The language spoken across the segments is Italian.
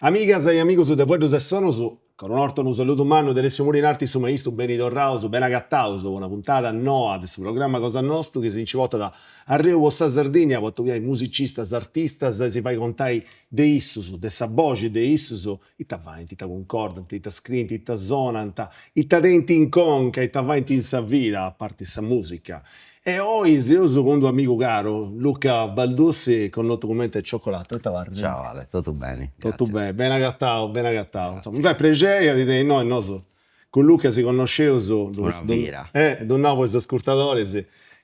Amigas e amigos de Pueblos de Sonos, con un orto un saluto umano dell'essio Murinarti su Maistu beni torrausu, ben agattausu, una puntata nuova del programma Cosa Nostro che si incivota da Arrivo Vostra Sardigna, quando vi hai musicistas, artistas, si fai contai de issus, de sa voce de issus, ita vainti, ita concordant, ita scrinti, ita sonant, ita denti in conca, ita vainti in sa vita, a parte sa musica. E oggi io sono con un amico caro, Luca Baldussi, con il documento e cioccolato. Ciao Ale, tutto bene? Tutto Grazie. bene, ben agattato, ben agattato. Grazie. Insomma, mi fa piacere di te, noi, con Luca si conosceva Una vira. don nuovo ascoltatori,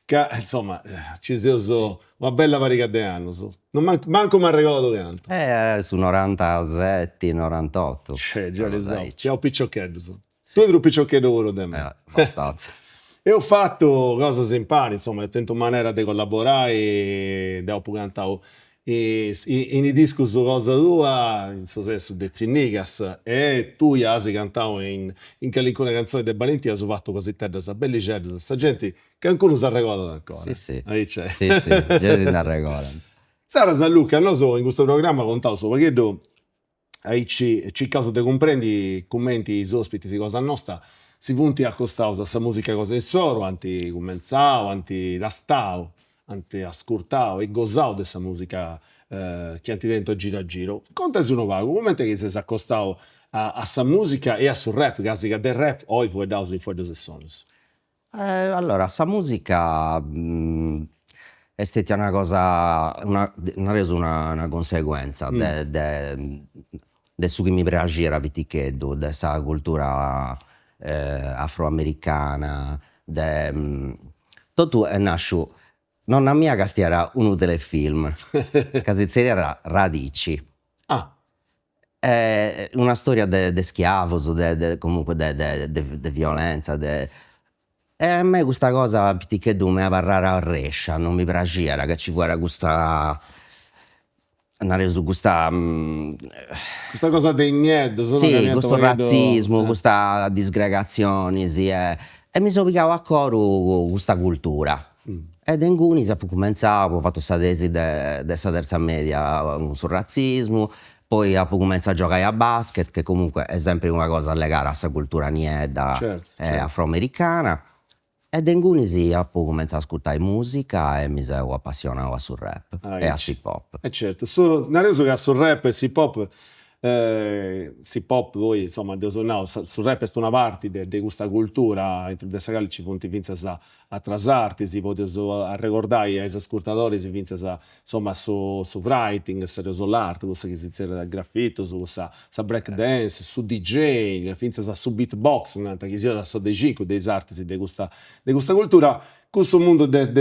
che insomma ci siamo Sì. una bella varietà di anni. Non manco mi ricordo tanto. Su 97, 98. Già le so, Sì. c'è un piccioccheddo. Sì. Tu eri un piccioccheddo ora di me. Abbastanza. E ho fatto cose simpatiche, insomma, ho tentato maniera di collaborare e dopo cantavo in i disco su cosa tua, in successo de Zinnigas, e tu ya si cantavo in alcune canzoni di Valenti, ho fatto così terra, sa belli certi, sa gente che ancora si ricorda ancora. Sì, sì. Ahí c'è. Sì, già si narra. Sara San Luca, non so, in questo programma contavo solo perché hai cercato di comprendi commenti i ospiti di cosa nostra, si punti accostavo a questa musica cosa in soro, anti comenzavo, anti rastavo, anti ascoltavo e gozavo di questa musica che anti dentro giro a giro. Contasi uno vago, un momento che si accostavo a questa musica e a sul rap, che del rap oggi puoi dare in fuori dei sonos. Allora, sta musica è stata una cosa, ha reso una conseguenza de su che mi piaceva piticheddu, de sa cultura afroamericana, tutto è nasciuto. Nonna mia che era uno dei film, che si era Radici. Ah, Una storia de schiavos, comunque de violenza. E a me questa cosa piticheddu mi parrà a rescia, non mi piaceva che ci fosse questa questa cosa dei niente, sì, questo razzismo, questa disgregazione, sì, e mi sono pigliato a coro questa cultura. Ed in Gunis ho cominciato, ho fatto questa tesi della terza media sul razzismo, poi ho cominciato a giocare a basket, che comunque è sempre una cosa legata a questa cultura niedda, certo. afroamericana. Ed in Gunis ho cominciato a ascoltare musica e mi sono appassionato sul rap e a hip hop. Certo, nel senso che sul rap e hip hop poi insomma sul rap è una parte di questa cultura in questa calle ci punti finza a trasarti si può a ricordare ai ascoltatori si finza insomma su writing sull'arte questo che si inizia dal graffito su sa break dance su DJ finza su beatbox che si da so dei cinque dei artisti di questa cultura. Questo mondo del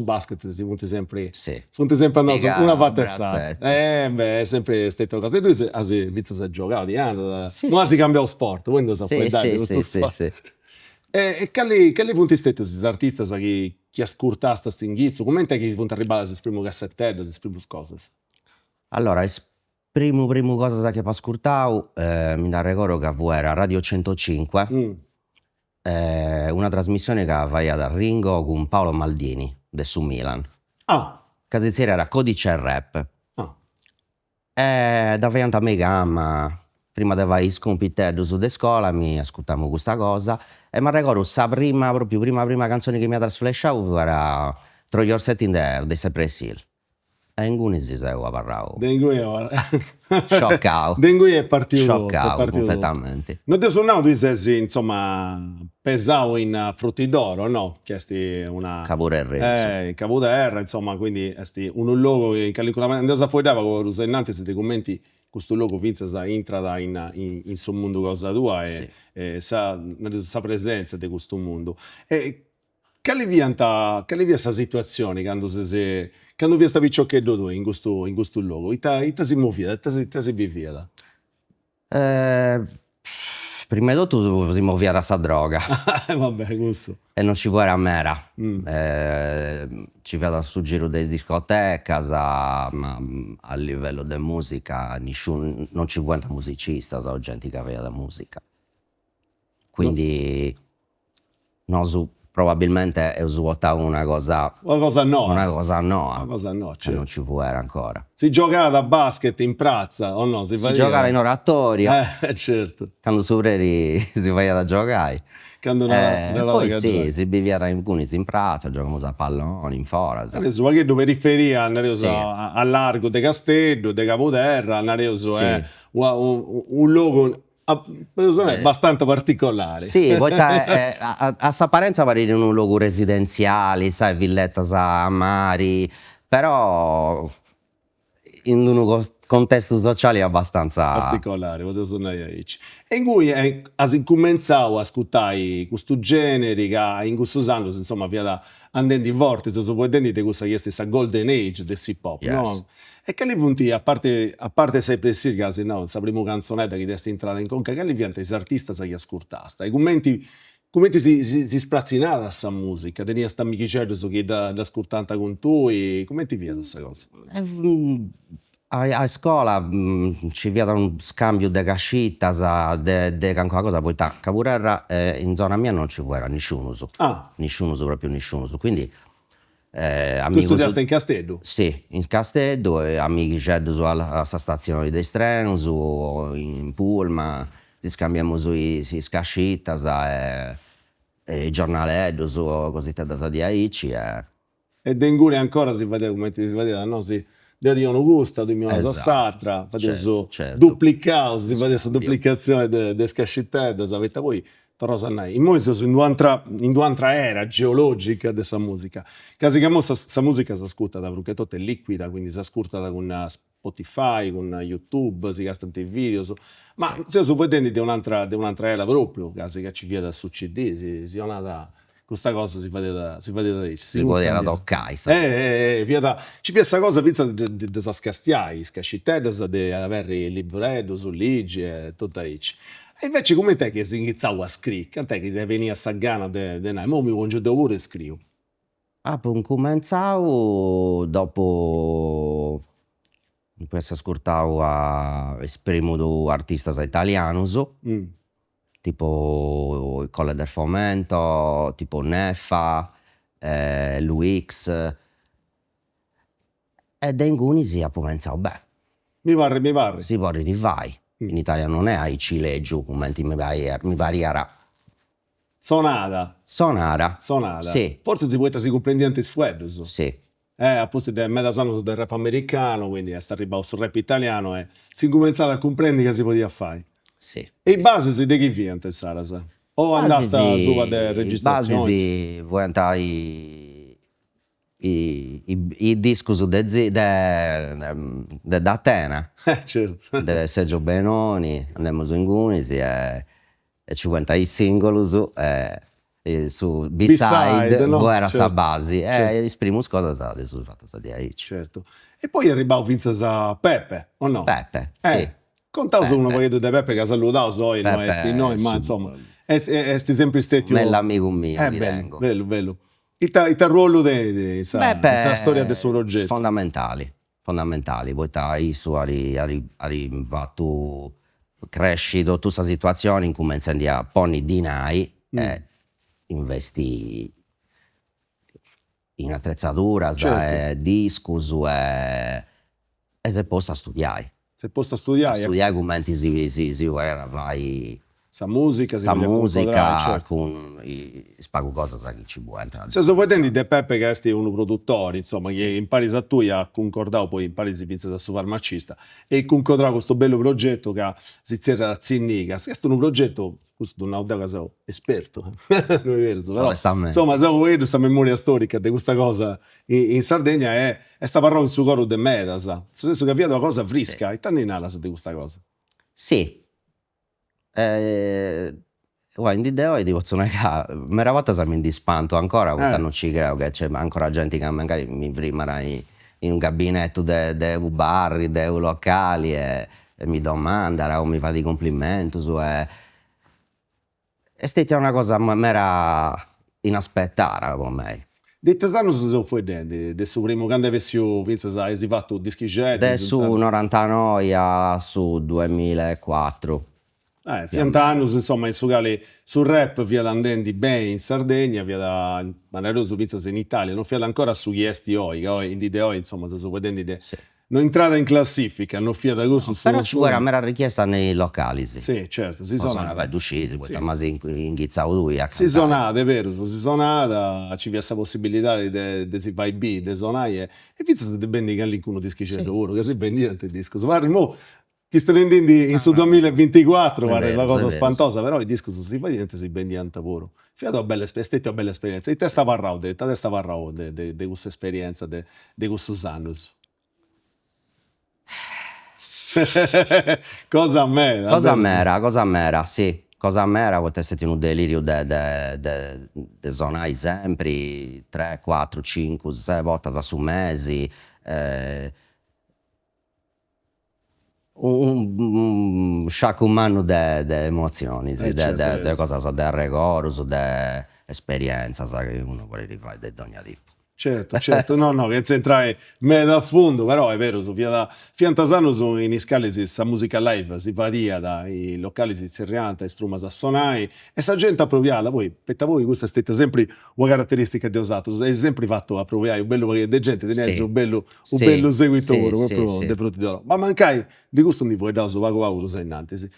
basket si punti sempre a una fatta è sempre stata cosa e tu inizi a giocare di anno non si cambia lo sport quindi si può dare questo sport e che punti stati questi artisti che ascoltaste questo indizio come è che punti arrivare a esprimo cassettello a esprimo cose allora primo cosa che ho ascoltato mi da ricordo che era Radio 105 una trasmissione che aveva da Ringo con Paolo Maldini de su Milan. Che si era Codice Rap. E davanti a me gamma prima di fare i scompiteddu su de scuola mi ascoltavo questa cosa e mi ricordo sa prima canzone che mi ha trasflashato era Throw Your Set in the Air dei Cypress Hill. E in cui si seguo a parlare. Scioccao. Dengui è partito. Scioccao completamente. Non ti suonavo tu sei insomma pesavo in frutti d'oro, no? Che è una Cavuderra, insomma, quindi è un luogo che in calcolamento andava fuori da con Rusennante se ti commenti questo luogo finza sa entrata in suo mondo cosa tua e sa presenza di questo mondo. E che via questa situazione quando vi stavi ciò che do in questo luogo? Ita si muoveva, ita si viveva. Prima di tutto si muoveva da sta droga. Vabbè, questo. E non ci vuole a mera. Ci vado sul giro delle discoteche, ma a livello di musica non ci vuole musicista, gente che aveva la musica. Quindi noi probabilmente è usata una cosa no. una cosa no, Una cosa no, che certo. non ci può era ancora. Si giocava a basket in piazza o no? Si giocava in oratorio, certo. quando si faceva da giocare. Quando Poi sì, si viveva in Cunis in piazza, giocavamo a pallone, in forza. Adesso qualche periferia Sì. a largo de Castello, de Capoterra, adesso Sì. è un luogo abbastanza particolare. Sì, poi a s'apparenza pare in un luogo residenziale, sai, villetta a mari, però in un contesto sociale abbastanza Particolare, potevo suonare aici. E in cui hai incominciato a ascoltare questo genere che in questo anni, insomma, via andando in vortice, so poi di questa che è questa golden age del hip hop, Yes. no? E che li punti, a parte sempre sì, che se no, questa prima canzonetta che ti è entrata in conca, che li viene gli artisti che ascoltaste? E come si sprazzinava questa musica? Teniva sta amichecello che da ascoltante con tu, e come ti viene questa cosa? A scuola ci via un scambio di cascittas, de qualche cosa, poi Capoterra in zona mia non ci era nessuno, nessuno, proprio nessuno, quindi Tu studiaste in Castello? Sì, in Castello, e amici c'erano alla stazione dei treni, in pullman, ci scambiamo sui cascittas e giornaletti, cosette da di aici. E Dengure ancora si vedeva come si vedeva, no? Si diano gusto, di mio Sassatra, certo. duplicare, si vedeva questa Ovvio. duplicazione de scascittette, sapete voi, torno a noi. In Moise in un'altra era geologica di questa musica. Casi che questa musica si ascolta da perché tutto è liquida, quindi si ascolta con Spotify, con YouTube, si gastano i video, ma se si può dire di un'altra era proprio, casi che ci vede su CD, si da questa cosa si fa da Si poteva toccare. ci piace questa cosa pensa di scastiare, scascitelle, di avere il libretto su leggi e tutto isso. E invece come te che si iniziava a scrivere? Cant'è che ti veniva sta gana di noi? Mo mi congedo pure e scrivo. Poi cominciavo dopo, poi ascoltavo a esprimo artistas italianos, tipo il Colle del Fomento, tipo Neffa, Luix, e da Ingunisi ho pensato, Mi pare. si può rivai. In Italia non è ai cileggio, come mi pare. Sonata. Sonara. Sì. Forse si può essere comprendente sfuedos. Sì. A posto di metà anno del rap americano, quindi sta arrivando sul rap italiano e si è cominciato a comprendere che si poteva fare. Sì. E i basi di chi viene, Saras? O andaste su a registrazioni? Basi vuoi andare i discos da Atena, Certo. de Sergio Benoni, andiamo in Unisi e ci vuoi i singoli su B-side, no? era Certo. sa base, Certo. esprimo cosa adesso fatta sta di aici. Certo. E poi è arrivato Vincenzo a Peppe, o no? Peppe, sì. Contato uno paio di Peppe che ha salutato noi, noi, ma insomma, è sempre stato Bell'amico mio, bello. Il ruolo di questa storia del suo progetto. Fondamentali, poi isso ha fatto crescere tutta questa situazione in cui iniziando a porre dinai e investi in attrezzatura, Certo. discos e si posta a studiare. Se possa studiare. Studiare come si vai. Sa musica, Certo. Con spago cosa che ci può entrare. Se so vedendo De Peppe che è un produttore, insomma, che impari a tu ha concordato, poi impari si pensa da su farmacista e concordato questo bello progetto che si zerra da Zinnica. Questo è un progetto, questo non è un esperto, non è vero, però, insomma, se vuoi questa memoria storica di questa cosa in Sardegna è sta parlando in suo coro de medas, nel senso che avvia una cosa fresca, e tanti nalas di questa cosa. Sì. In idea di posso negare, mera volta siamo in dispanto ancora, non ci credo che c'è ancora gente che magari mi prima in un gabinetto dei bar, dei locali e mi domanda o mi fa dei complimenti è stata una cosa mera inaspettata per me. Di tesano si sono fuori del suo primo quando avessi hai fatto dischi jet su 99 a su 2004. Fiant'annos, insomma, in su cali su rap fiat andende bene in Sardegna, fiat maneroso pizzas in Italia, non fiat ancora su chi esti oi, che oi, in di oi, insomma, si vedendo de... Sì. Non entrata in classifica, non fiat questo. Però ci vuole una mera richiesta nei locali, sì. Sì, certo, si sono suonata. Usciti, poi Sì. ma in Ghizzao lui a Si suonata, è vero, si suonata, ci vi questa possibilità di si vai B, di suonare, e pizzas di bendi che lì uno dischicetto, uno che si bendi il disco. Guarda, mo, chi sta vendendo in su 2024, guarda, è una cosa spantosa, però il disco si fa niente, si bendi anche pure. Fiato a bella esperienza, e testa parrao, di questa esperienza, di questo annos. Cosa mera, sì, cosa mera, può essere un delirio de suonare sempre 3, 4, 5, 6 volte su mesi, un sciacco umano de emozioni, sì, de cose, de regoros, de esperienza, che uno vuole rifare de ogni tipo. Certo, no, che c'entrai meda a fondo, però è vero, su Fiantasano sono in scali sa musica live, si varia dai locali si zerrianta, strumas a suonare, e sa gente approviata, poi, per voi questa è stata sempre una caratteristica di usato, è sempre fatto approvare, un bello perché de gente tenere un bello seguitore, proprio de produttore, ma mancai di questo non vuoi dare su vago vago sei innanzi, sì.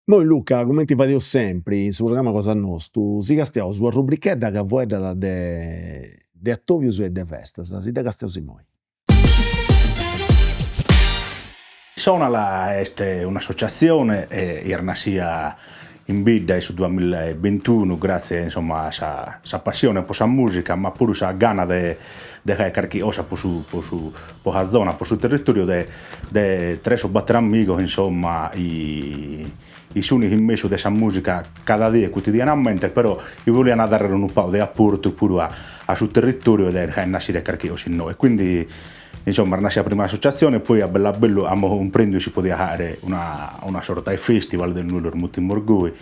Noi Luca, come ti facevo sempre, sul programma Cosa Nostra, si castiamo su una rubrichetta che vuoi da de attovius e de festas, si de castiamo noi. Sonala è un'associazione nascita in Bidda su 2021 grazie insomma a sa passione per la musica, ma pure a gana de carchi osa per su la zona, per su territorio de tre battere amigos insomma i suoni in mezzo della musica cada dia quotidianamente, però i vogliono dare un po' di apporto pure a sul territorio e nascere carchi osi in noi, quindi insomma nasce la prima associazione, poi a bello abbiamo un premio si poteva fare una sorta di festival del Nuller Mutimorgui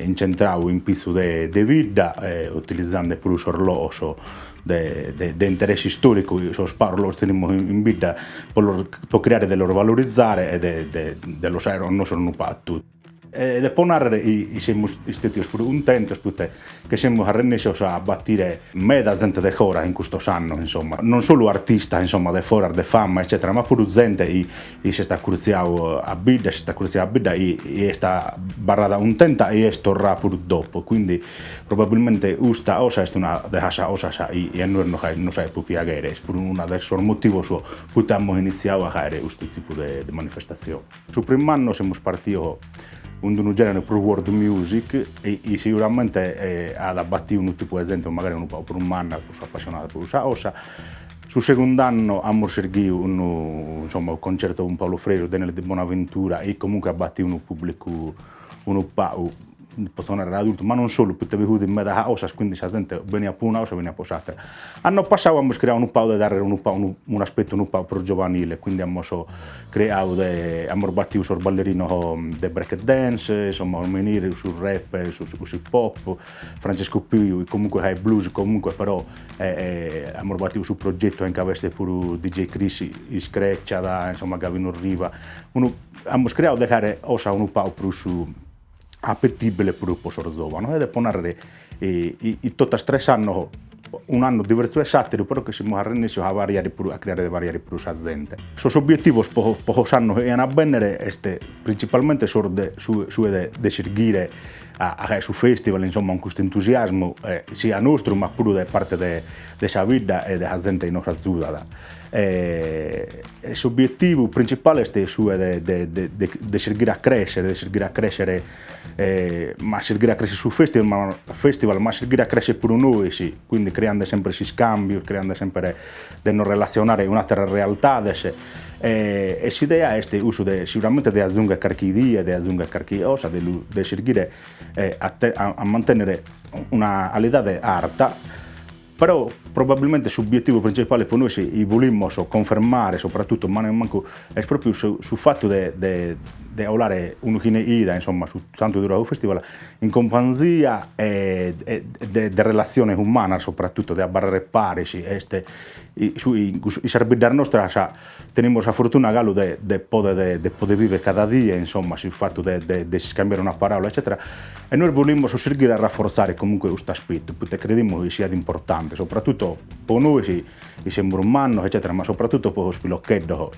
incentrato in pizzo de Vidda utilizzando pure l'orologio de interessi storici, so sparo lo teniamo in Vidda per creare dello valorizzare e dello sai non sono patto. E poi narrare siamo stati contenti che siamo riusciti a battire meda gente di ora in questo anno, insomma, non solo artisti insomma di fora, di fama eccetera, ma pure gente che si sta curziando a Bidda, e sta barrata un tenta e storrà pure dopo, quindi probabilmente questa cosa è una delle cose e noi non sai più piacere, è per una dei motivi su cui abbiamo iniziato a fare questo tipo di manifestazione. Sul primo anno siamo partiti un genere per world music e sicuramente ha battuto un tipo di esempio magari un po' per un anno appassionato per questa cosa. Sul secondo anno abbiamo seguito un concerto un Paolo Freire, Daniele di Bonaventura e comunque ha battuto un pubblico un po' possono essere adulti, ma non solo, perché venuti in mezzo a cosa, quindi la gente veniva per una cosa, veniva per l'altra. L'anno passato abbiamo creato un po' di dare un aspetto un po' più giovanile, quindi abbiamo creato, abbiamo battuto sul ballerino del break dance, insomma, venire sul rap, sul hip hop, Francesco Piu, comunque è blues, comunque però abbiamo battuto sul progetto anche aveste pure DJ Chris, Screccia, insomma, Gavino Riva. Abbiamo creato di fare cosa un po' più appetibile per il giovane e poi narrare tutto stressando un anno diverso e satiro però che siamo arrivati a creare variare più aziende. Il suo obiettivo poco sanno è una bene principalmente su di seguire su festival insomma con questo entusiasmo sia nostro ma pure da parte della vita e della gente in nostra zona. L'obiettivo principale è di seguire a crescere, ma seguire a crescere sul festival, ma seguire a crescere per noi, sì. Quindi creando sempre si scambi, creando sempre di non relazionare un'altra realtà. E l'idea è sicuramente di aggiungere qualche idea, di aggiungere qualche cosa, di seguire a mantenere una qualità di arte. Però probabilmente l'obiettivo principale per noi se vogliamo confermare soprattutto, ma non manco, è proprio sul fatto di di olare un'uchine ida, insomma, su tanto durato il festival, in compagnia e di relazione umana, soprattutto, di abbarrare parici, i servidari nostri, teniamo la fortuna gallo di poter vivere cada dia, insomma, sul fatto di scambiare una parola, eccetera. E noi vogliamo cercare a rafforzare comunque questo aspetto, perché crediamo che sia importante, soprattutto per noi, siamo umani, eccetera, ma soprattutto per lo spilocchetto,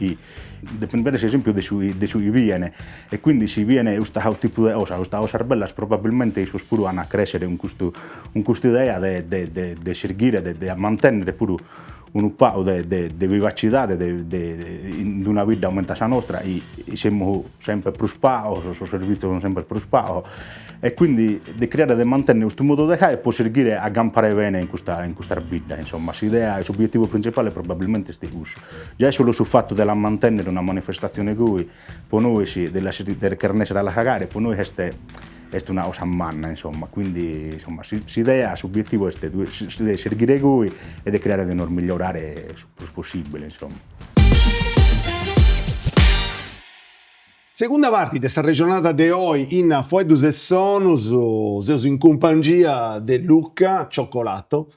dipende per esempio dei suoi viene, e quindi si viene questo tipo di cosa bella, probabilmente i suoi spuru vanno a crescere in questa idea di cercare, di mantenere pure un po' di vivacità in una vita aumenta la nostra, e siamo sempre più spao, i servizi sono sempre più spao, e quindi di creare e mantenere questo modo di fare e può servire a campare bene in questa vita, insomma, l'idea, l'obiettivo principale probabilmente è questo. Già solo sul fatto di mantenere una manifestazione qui, per noi della carnese alla cagare, per noi è una cosa manna, insomma, quindi insomma, l'idea, l'obiettivo è di seguire qui e di creare di non migliorare il più possibile, insomma. Segunda parte dessa regionata de oggi in Foedus e Sonus, seus in compagnia de Luca Cioccolato.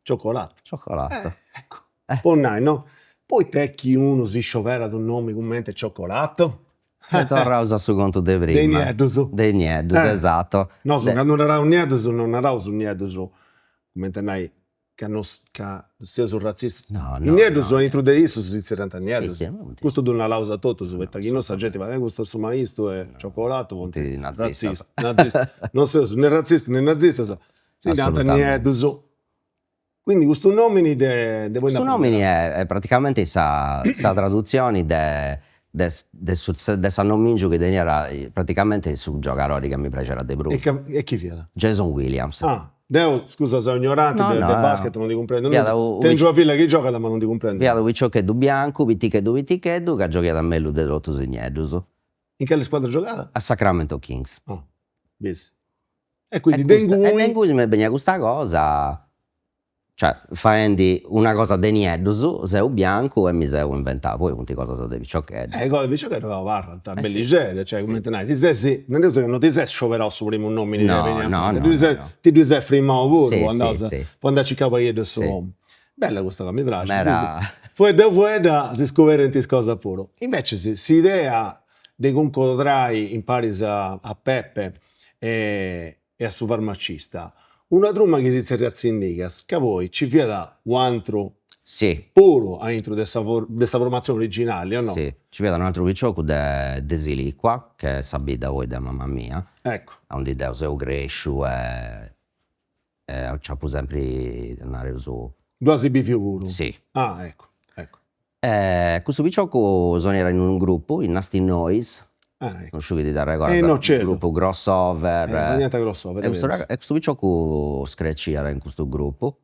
Ecco, ponnai, no? Poi te chi uno si sciovera d'un nome commenta Cioccolato? E tornaus a su conto de prima. Dei Niedus, esatto. No, quando non era un Niedus, non era un Niedus, commenta nai, che siamo razzisti. No, I Niedus sono introdotti su 70 Niedus. Sì, questo è una lausa tutto, su perché non sa gente, ma questo insomma visto è Cioccolato, nazista. Non so, né razzista né nazista, si nata Niedus. Quindi questo nome de voi. Questo nome è praticamente sa traduzione de San Nomingio, che era praticamente su giocatori che mi piaceva de Bruno. E chi viene? Jason Williams. Deo, scusa, sei ignorante del basket, non ti comprendo. Tengo una figlia che gioca, ma non ti comprendo. Viado Viciocchetto Bianco, Viticheddu, che ha giocato a Melu de Lotto Signedus. In che squadra giocata? A Sacramento Kings. Bis. E quindi Dengui mi veniva questa cosa, cioè facendo una cosa de Niedus, sei bianco e mi sei inventato poi quante cose di Viciocchetto. Cosa di Viciocchetto non va, bellissima, cioè come te ne hai, non ti sei scioperato su primo un nome, no, ti sei frimato pure, quando ci cavalieri del suo uomo. Bella questa cosa, mi piace. Fueda si scopre queste cose pure. Invece si idea di incontrare in Paris a Peppe e a suo farmacista, una trumma che si razzindigas, che voi ci fiata un altro puro all'intro dessa formazione originale, o no? Sì, ci vedo un altro vicioco de Siliqua, che sabida voi da mamma mia. Ecco. Onde Deus eu crescio e c'ha sempre andare su. Due si bifio puro? Sì. Ecco. Questo vicioco era in un gruppo, in Nasty Noise. Ecco. Non so di dare guarda, il gruppo crossover. Niente crossover. E questo vicioco screcciava in questo gruppo.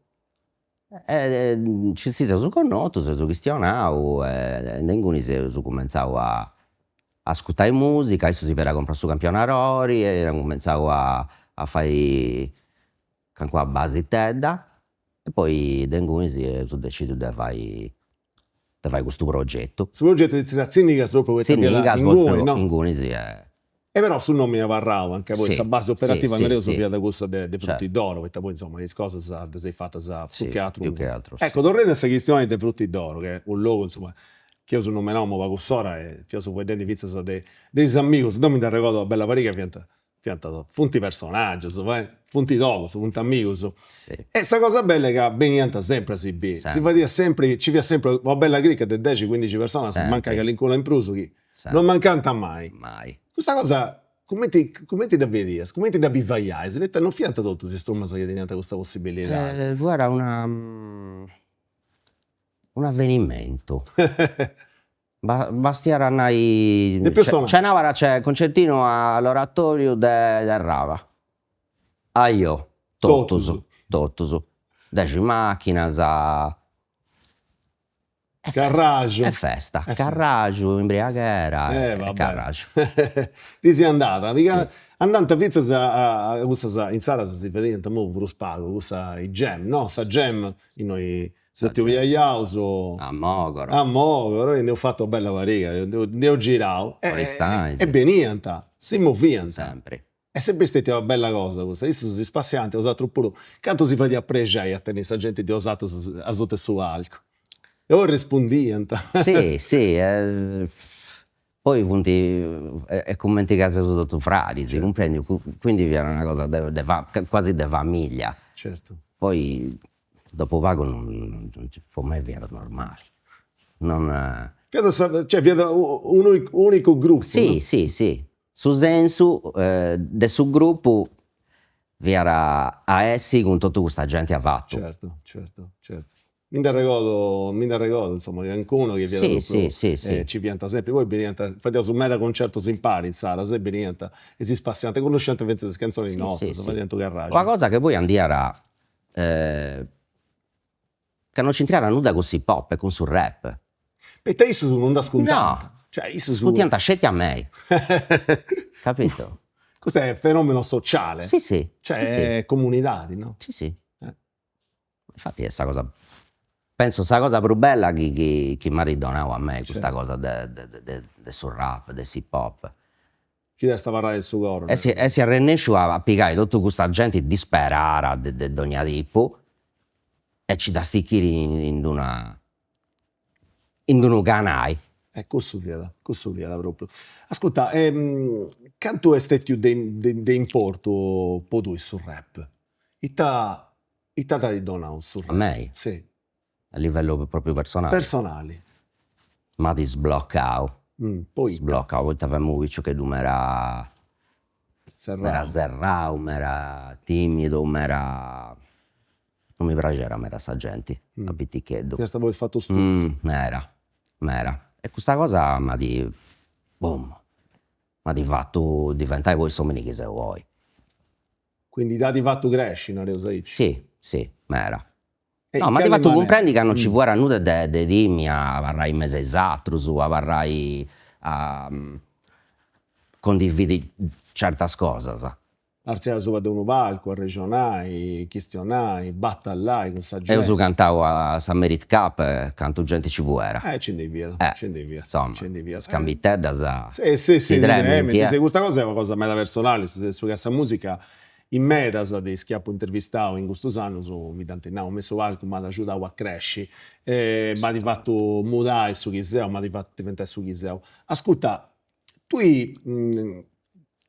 Ci si siamo conosciuti, si siamo questionati e ninguno si è cominciato a ascoltare musica, adesso si per comprare su campionarori e abbiamo cominciato a fare a base tedda e poi ninguno si è deciso di fare questo progetto. Sul progetto di Razzinnigas proprio questa Inguni sì è. E però sul nome Varrao anche voi, questa base operativa non è via da questa dei frutti d'oro, perché poi insomma le cose si fanno più che altro. Ecco, tornando a questa questione dei frutti d'oro, che è un logo insomma, che io sono un nome va con Sora e io sono vedendo i vizi dei amigos, non mi ricordo la bella pariga fianta funti personaggi, funti dopo, funti amigos. Sì. E questa cosa bella è che veniva sempre si fa sempre, ci fa sempre una bella cricca di 10-15 persone, manca che l'incola in pruso chi. Non mancanta mai. Questa cosa, come ti devi dire? Come ti devi vivere? Non fianta tutto si strumma che teniate questa possibilità. Era un avvenimento. Bastiara andai c'è concertino all'oratorio del Rava. Io Totus. Deci macchina Carraggio. È festa. Carraggio, imbriaghera. Carraggio. Lì si è andata. Sì. Andando a Vizza in Sara si vede molto pure spago, questa i jam, no? Sa jam in noi Se ti vuoi a A Mogoro. a Mogoro, e ne ho fatto bella variga, ne ho girato, Fuori stai, e sì. venianta, si muovianta. Sempre. È sempre stata una bella cosa questa. Adesso si spaziante, ho usato pure. Quanto si fa di appregiare a tenere questa gente di usato a sotto su alco. E ora rispondianta. Sì, sì. Poi punti, è commenti che sono tutto fradi, si comprendi? Quindi era una cosa quasi di famiglia. Certo. Poi dopo pago non ci può mai essere normale. Non, Cioè, vi un unico gruppo. sì, no? sì, sì. Su senso del suo gruppo vi era a essi con tutta questa gente ha fatto. Certo, certo, certo. Mi da ricordo, insomma, che anche uno che Sì, viene sì, sì, sì. ci pianta sempre, poi pianta, fate su meta concerto si impari in sala, se pianta, e si spaziante, conoscente queste canzoni Sì, nostre, sì, insomma, sì. dentro garage. La cosa che poi andiamo che non c'entrava nulla con il pop e con sul rap. E te isso non da scontata. No, Cioè, isso scontiamo scetti a me, capito? Questo è un fenomeno sociale. Sì, sì, Cioè, sì, sì. comunitari, no? Sì, sì. Eh. Infatti è questa cosa, penso sta cosa più bella che mi ha ridonato a me, questa Certo. cosa del sul rap, del hip hop. Chi deve stare a parlare del suo coro? E si è rinesciuto a piegare tutta questa gente disperata di ogni tipo e ci da sticchire in un canale. Questo viene proprio. Ascolta, quanto è stato di importo per tu sul rap? Ita ti dona sul rap? A me, Sì, a livello proprio personale, personali. ma ti sbloccato. Poi Sbloccato, poi avevamo visto che lui era Serrao. serrato, era timido, non mi piaceva, era sta gente, a pitticcheddo. Ti stavo fatto studio. Era. E questa cosa mi ha fatto diventare poi someni che se vuoi. Quindi i dati fatto cresci, non le usai? Sì, era. E No, in ma ti quale fatto maniera? comprendi che non ci vuole nulla di dimmi a varrai mese esatto, a varrai a condividere certe cose, sa. Arzia sopra da uno palco, a regionai, questionai, battallai con sta E io gente. cantavo a San Merit Cup, canto gente ci vuole. Ci andavi via, ci andavi via. Insomma, ci andavi via. scambi te da sa. Sì, si trementi, se questa cosa è una cosa meta personale, su questa musica in metas di schiappo intervistato in questo anno mi tante ho messo qualche mi ha aiutato a crescere, mi ha fatto mudare su chi sei, mi ha fatto diventare su chi sei. Ascolta, tu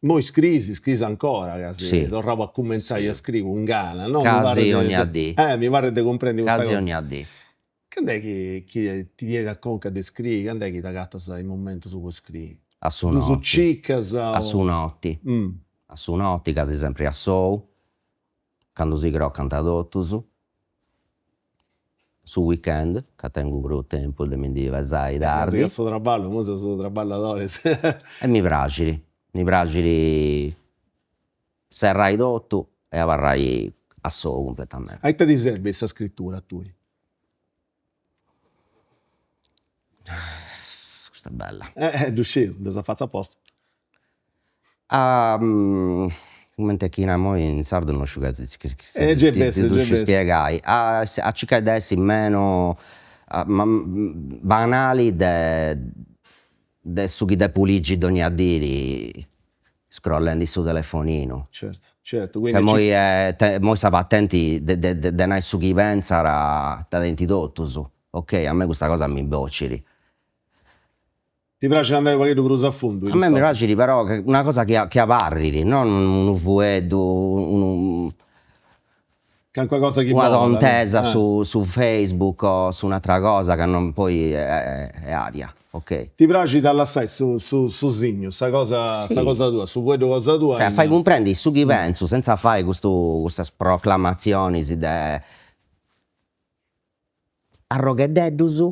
noi scrivi ancora, quasi, Sì. dovrò a cominciare Sì. a scrivere un Ghana, no? Quasi ogni AD. Mi pare di comprendere questa Quasi cosa. ogni AD. Quando è che ti viene a conca di scrivere? Quando è che ti gatta il momento su cui scrivi? A su Su notti. ciccas A su notti. A su notti, quasi sempre a sou. Quando si crocca tottus. Su weekend, che tengo un tempo di mi diversare tardi. Io sto traballo, mo sono traballadore. E mi piace serrai tutto e avrai a solo completamente. A te ti serve questa scrittura a tu? Questa è bella. D'uscire, lo so fare a posto. Mentre chi noi in sardo non asciugati già ti bestia. spiegai a cercare di essere meno banali de su chi de puligi ogni a dire scrollando su telefonino. Certo. Che Quindi moi siamo attenti de nai su chi pensa da denti tottus. Ok, a me questa cosa mi bocciri. ti piace andare qualche cruzo a fondo? A me mi piace però una cosa che avarriri, non un fueddo, Qualcosa che una vola, contesa no? su Facebook o su un'altra cosa che non poi è aria, ok? Ti piace dall'assai su Signo, sta cosa tua, su quella cosa tua. Cioè, fai comprendi su chi penso senza fare queste proclamazioni de arroghededdus,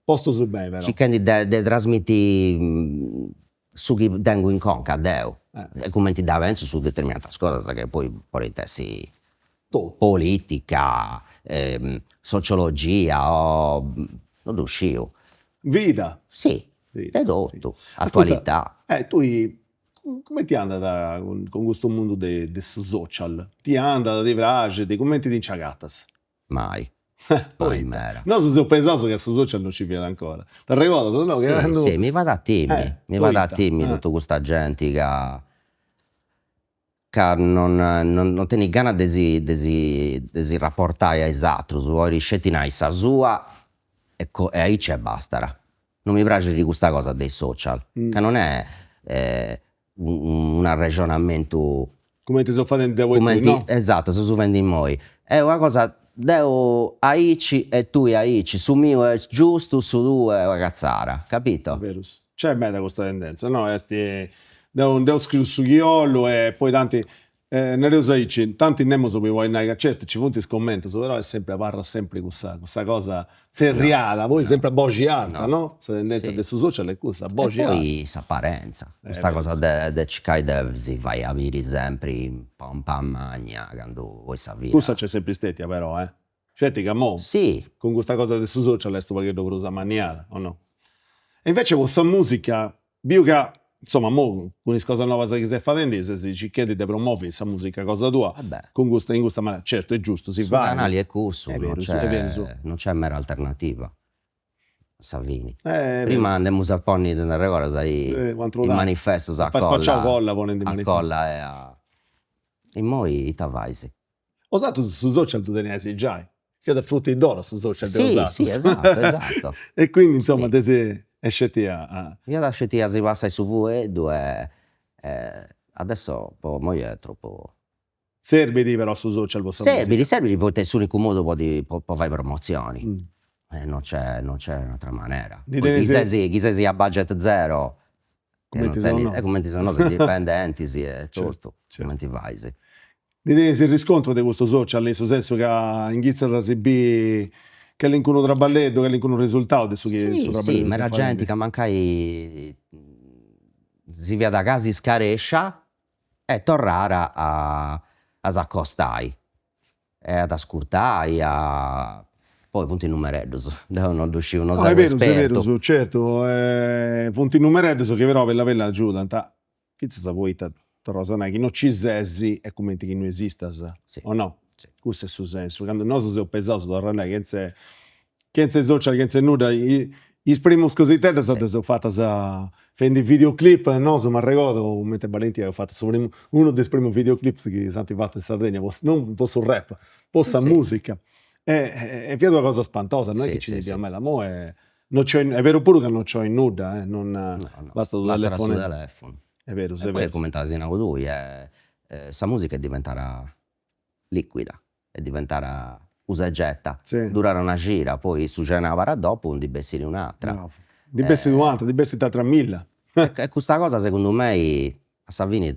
Posto su bene, però. cercando di trasmetti su chi tengo in conca, Deo. E commenti da penso su determinate cose che poi intessi politica, sociologia o non uscito. Vita. Sì, Vita, è tutto, sì. attualità. Ascolta, tu come ti è andata con questo mondo dei social? Ti è andata, ti piace, ti commenti di inciagattas? Mai. Poi, Mera. no, se ho pensato che su social non ci viene ancora. Ti ricordo? No, che Sì, quando- sì, mi vado a timmi, mi vado a poita, timmi tutta questa gente che non tiene gana di rapportare ai altri, vuoi riscettinare sa sua e ahí c'è basta. Non mi piace di questa cosa dei social, che non è un ragionamento come ti sono fatti da voi come tu, no? esatto, se su vendi moi. È una cosa devo aici e tu aici, su mio è giusto, su tu è una cazzara, capito? Vero. C'è meta questa tendenza, no? Devo scrivere su Chiollo e poi tanti, ne devo dire, tanti nemmeno so vuoi nare, certo ci punti scommetto, però è sempre, parla sempre questa cosa serriata, poi sempre a voce alta, no? Questa tendenza Sì. del su social è questa, a E voce alta. poi s'apparenza, questa vero. cosa de cercare si vai a avere sempre in pompa a magna quando vuoi sapere. Questa c'è sempre stata però, eh. Certo che mo, Sì, con questa cosa del su social è stato perché dovrò usare maniata, o no? E invece questa musica, bio che, insomma, mo, con queste cose nuove che si fa se si ci chiede di promuovere questa musica, cosa tua, vabbè. con questa, in questa maniera, certo è giusto, si Su fa. canali è corso, È non vero, è vero, c'è, non c'è mera alternativa. Salvini. È Prima vero. andiamo a porre nelle regole, sai, Quanto il dà? manifesto A far spacciare colla, a ponendo i manifesti. colla e a... E moi tavaisi. Usato su social tu te ne sei già, che da frutti d'oro su social te lo Sì, usato. sì, esatto. E quindi, insomma, Sì. te sei esceti a... Io da scetia si passa su V2 adesso poi mo è troppo... Serviti però su social vostra Servi perché è l'unico modo può fare promozioni. musica. Non c'è un'altra maniera. Di Poi tenere chi sei a budget zero, Come ti sono? come ti sono i dipendenti, sì, è Certo, tutto. certo. Come ti vai, sì. Di tenere il riscontro di questo social, nel senso che in Ghizza si bi che l'incuno tra balletto, che l'incuno risultato di su che Sì, su sì, traballetto ma si la fa gente lì. che mancai si via da casa scarescia e tornare a s'accostai e ad ascoltare, poi punti numereddos, non riuscivo, non No, sei è vero, esperto. certo, fonti numerette so che però per la aiuta, Ghizza sa voi rosana che non ci sesi è come che non esista, Sì. o no? Sì. Questo è il suo senso. Quando noi si è pesato da ranè che se social, che se nuda, i primi così te Sì. sono fatta sa fendi videoclip, no, so mi ricordo, mentre Valentina ho fatto uno dei primi videoclip che sono fatto in Sardegna, non un po' sul rap, un po' Sì, sa sì. musica. E vedo una cosa spantosa, non è Sì, che ci sì, diamo sì. a me, mo è vero pure che non c'ho in nuda, non, No, basta il basta telefono. su telefono. È vero, E è poi è vero. come t'asinavo lui, sta musica è diventata liquida, è diventata usa e getta. Sì. Durare una gira, poi su Genavara dopo non di essere un'altra. Bravo. Di bessi 90, di bessi tra 3000. E questa cosa secondo me a Salvini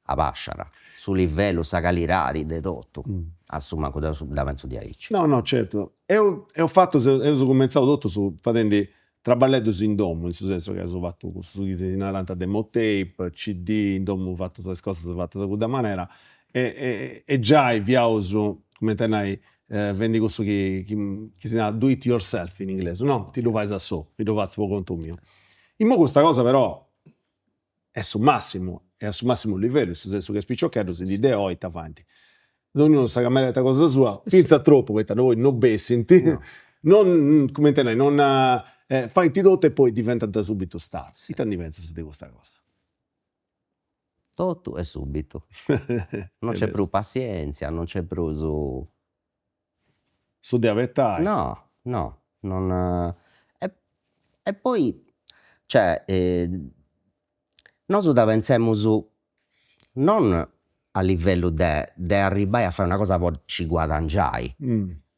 a Pasciara, su livello sagalirari di tutto, al sumaco da penso di Aici. No, certo. E ho fatto, io sono cominciato tutto su facendo traballetto in domo, nel senso che ho fatto su in alanta demo tape, CD, in domo ho fatto queste cose fatte da quella maniera e già avviavo su, come te ne vendi questo che si chiama do it yourself in inglese, no? Ti lo fai da so, ti lo faccio per conto mio. In mo questa cosa però è sul massimo livello, nel senso che spicciocchero si di idee oggi avanti. Ognuno sa cambiare la cosa sua, pensa troppo, perché noi non bessinti, No. non, come te ne, non fai tutto e poi diventa da subito star. Sì. Che ti pensi di questa cosa? Tutto e subito. Non È c'è vero. più pazienza, non c'è più su... Su di avettare. No, non... E poi, cioè, noi da pensiamo su... Non a livello di arrivare a fare una cosa che ci guadagnai,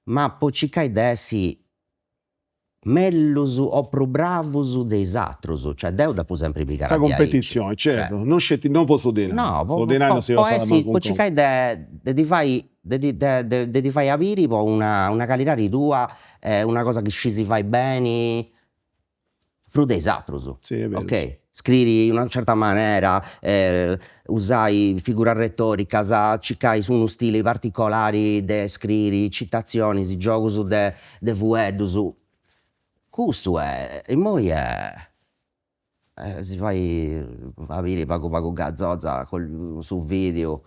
ma poi ci cai dessi mellus o più bravus dei altri, cioè deu da sempre picare Questa competizione, certo, non posso dire. No, Sto denaro si può usa essere, manco poi ci cai di fai avere una qualità di tua, una cosa che ci si fai bene, più dei altri. Sì, è vero. Ok? Scrivi in una certa maniera, usai figura retorica, ci cai su uno stile particolari de scrivi, citazioni, si gioco su de vuedus. Questo è, e poi è, si fai avere pago gazzozza su video.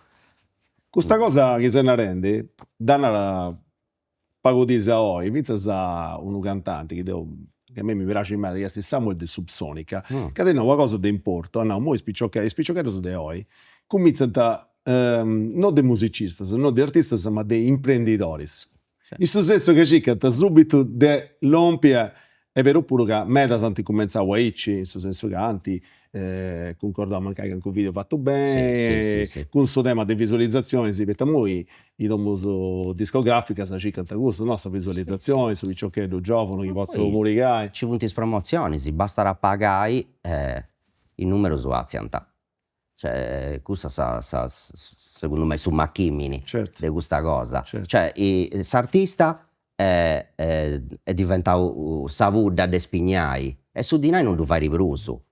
Questa cosa che se ne rende, danno pagodisa oi, vinza un cantante che a me mi piace in me, che è Samuel de Subsonica, che ha qualcosa di importo, no, mo spicciocchetti su de oi, cominciano non de musicistas, non de artistas, ma de imprendidoris. In questo senso che cercano subito de l'ompia, è vero pure che meda santi cominciamo a in questo senso che anti concordiamo anche con un video fatto bene, Sì. con questo tema di visualizzazione, si vede noi, i domus discografica, sa cercano questo, nostra visualizzazione, su ciò che è giovane, che possono morire. Ci punti promozioni, si basta pagare il numero su Azianta. Cioè, questo secondo me su Macchimini Certo. di questa cosa. Certo. Cioè, l'artista è diventato savuda de spignai e su di noi non lo fai ripruso.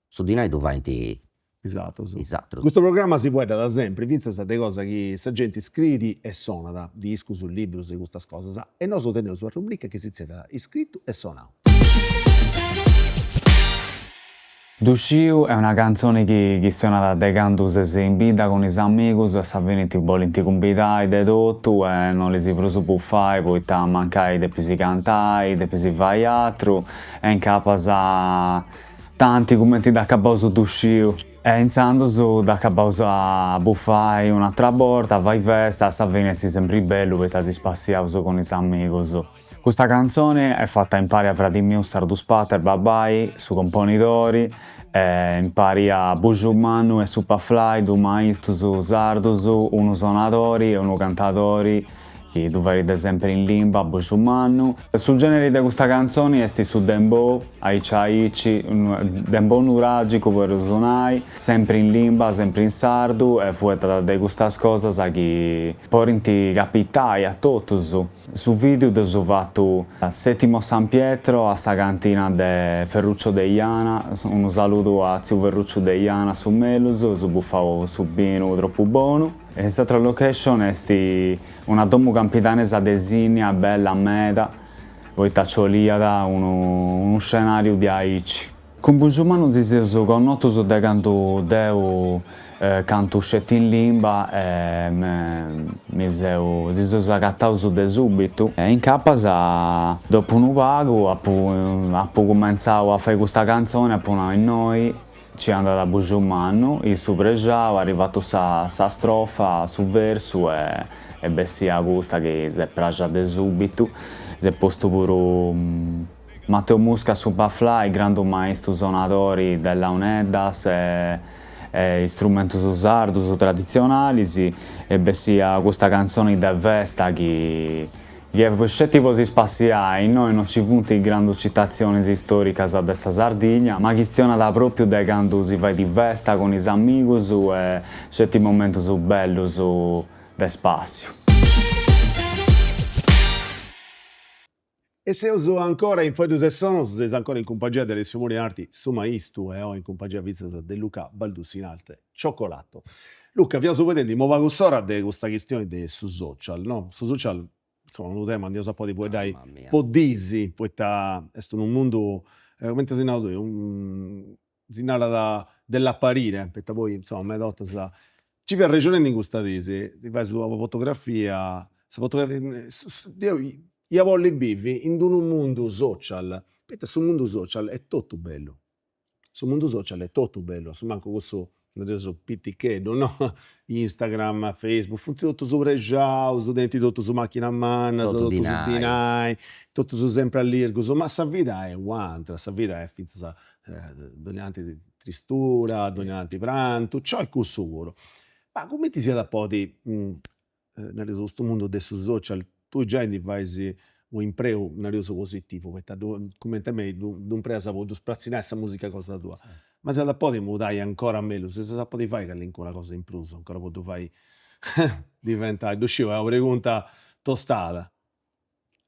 Su di noi tu fai Esatto. esatto. Questo programma si può da sempre, vince delle cose che la gente scrive e suona, da disco, sul libro, su queste cose. E noi teniamo sulla rubrica che si chiama Iscritto e Suonato. Dusciu è una canzone che suona da quando si invita con i amici e sa venire volenti convidare di tutto e non li si preso può fare, poi sta mancare di si cantare, di si fare altro e in capo sa tanti commenti da capo su Dusciu. E iniziando su da capo a buffare un'altra volta, vai festa, sa venire sempre bello perché si spassiava con i amici. Questa canzone è fatta in pari a Vladimir Sarduspater Babai, su componitori, in pari a Bugiumanu e Superfly, due maestri sardusu, uno suonatori e uno cantatori, che tu vedi sempre in limba, Bugiumanu. Sul genere di questa canzone è su dembow, aici, dembow nuragico per suonare, sempre in limba, sempre in sardu, e fueta da queste cose che porti capitai a tutti. Su video ho fatto a Settimo San Pietro, a sa cantina di Ferruccio de Iana, un saluto a zio Ferruccio de Iana su Melus, su buffavo su vino troppo buono. E questa location è una domo campitanesa designa bella meta, poi taccioliata, uno scenario di Aici. Con Bugiumanu si sono conosciuti da quando devo canto usciti in limba e si sono accattati da subito. E in capasa, dopo un pago, ho cominciato a fare questa canzone, a noi. Ci è andata a Bugiumanu, il suo pregiavo, è arrivato sa strofa, su verso e bessia questa che si è presa da subito. Si è posto pure Matteo Musca su Superfly, grande maestro suonatori della Uneddas e strumenti su sardo, su tradizionali, e bessia questa canzone da Vesta che per scetti si spaziai, noi non ci punti grandi citazioni storiche da Sardegna, ma questione da proprio da quando si va di festa con i amici e certi momenti belli del spazio. E se uso ancora in Foedus e Sonos, sei ancora in compagnia delle Simone Arti, su Maistu e o in compagnia di Luca Baldussi in Alte, Cioccolato. Luca, vi sto vedendo, ma va ora di questa questione su social, no? Su social, insomma, un tema, andiamo a po' di puoi dai, po' disi, poi è un mondo, come si nato si nata dell'apparire, perché poi, insomma, me dotta sa, ci va ragionando in questa disi, ti fai sulla fotografia, io voglio vivere in un mondo social, perché sul mondo social è tutto bello, sul mondo social è tutto bello, se manco questo, adesso pitticheddo, no? Instagram, Facebook, funziona tutto su pregiao, su denti tutto su macchina a mano, tutto su dinai, tutto su sempre all'irgo, ma sa vita è un'altra, sa vita è finza dognanti di tristura, dognanti pranto, ciò è sicuro. Ma come ti si adattati nel questo mondo del social? Tu già fai un imprego nel positivo, perché come te me, non presa per sprazzinare questa musica cosa tua. Ma se da poi mudai ancora meglio, se da poi fai che è una cosa in plus, ancora poi tu fai diventare, usciva una pregunta tostata.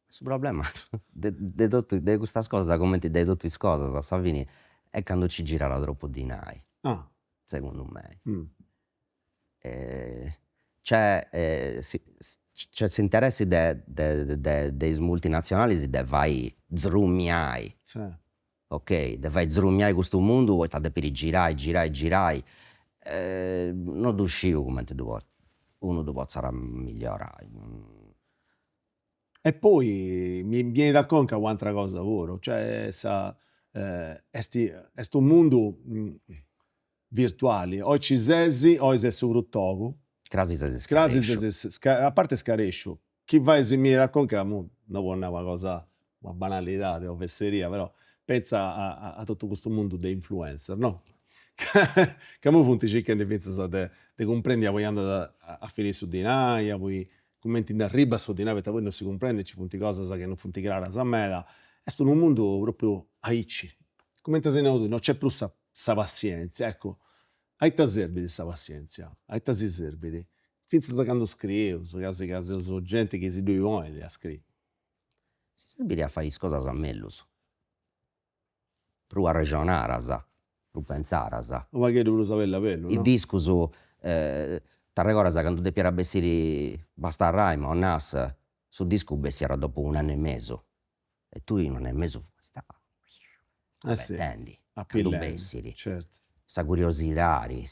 Il problema di questa cosa, come ti dai tutte le cose, Salvini, è quando ci girano troppo di noi, secondo me. Si interessi dei multinazionali si deve zrumiare. Sì. Ok, devi zrumiare questo mondo e devi girare. Non uscivo come uno dopo sarà migliorare. E poi mi viene da conca un'altra cosa pure, cioè est un mondo virtuale, o ci sesi o è soprattutto, Crasi se si crasi scarescio. a parte scarescio, chi va si mi da conca, non può una cosa, una banalità o fesseria, però pensa a tutto questo mondo di influencer, no? Che mo funti cercando di comprendere, poi andare a finire su di noi, poi commenti in arriba su di noi, perché poi non si comprende, ci punti cose che non funti chiare a me, è stato un mondo proprio aici. Come se non c'è più sta pazienza, ecco, hai ta serbi di sta pazienza, hai ta si serbi di. Finza da quando scrivo, su casi che sono gente che si due vuole a scrivere. Si serviria a fare cosas a mellus. Pru a ragionaras, pru pensaras. Ma che devo sapere bello, I no? discus, t'arregoras cando depiat bessiri basta Raimo, Nas, su discu bessiat dopo 1 anno e meso. E tu in 1 anno e meso Sì, attendi, a cando pillene, bessiri. certo. Sa curiosidade,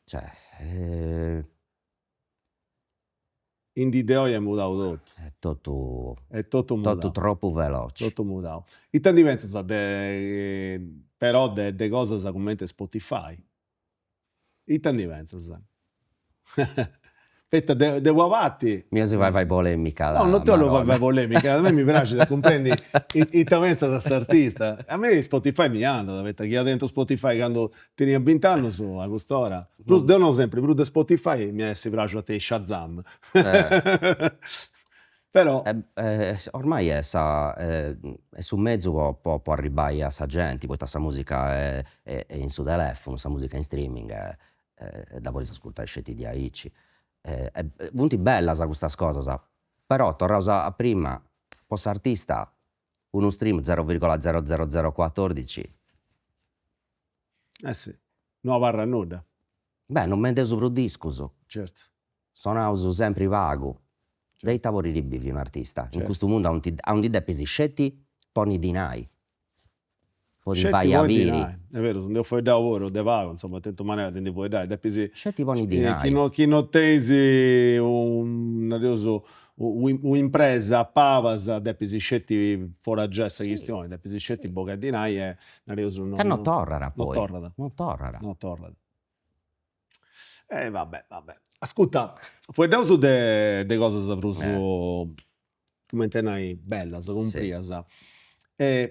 cioè, In di Deo è mutato tutto, è tutto è tutto mutato. troppo veloce. Tutto mutato. E te pensi però de cose come Spotify. E te pensi? Aspetta, de guavatti. Mio si vai polemica. No, non te lo Madonna. fai polemica, a me mi piace, comprendi, e te pensi da quest'artista. A me Spotify mi anda, perché chi ha dentro Spotify quando tieni a 20 anni su, a quest'ora. Plus devono sempre, più di Spotify mi si piace a te Shazam. Però, Ormai è su mezzo può arrivare a sa gente, poi sa musica è in su telefono, sa musica in streaming, da poi si ascolta scetti di aici. Punti bella sa queste cose, però tornando a prima, post artista, uno stream 0,00014, sì, non parla nulla, beh, non mende su pro discus, certo. sono sempre vago. Dei tavoli di bivi un artista. In Certo. questo mondo ha un di depesi scetti, poni di nai. Poi Scetti vai a poi di viri. nai, è vero, se devo fare da lavoro, de vago, insomma, attento maniera di puoi dare, depesi, Scetti poni di nai. chi non tesi un'impresa a Pavas, depesi scetti fuori già questa Sì. questione, depesi scetti boca di nai e non Che non torrara poi. Non torrara. Vabbè. Ascolta, fuori da uso de cose saproso come te nai bella, sa compriasa.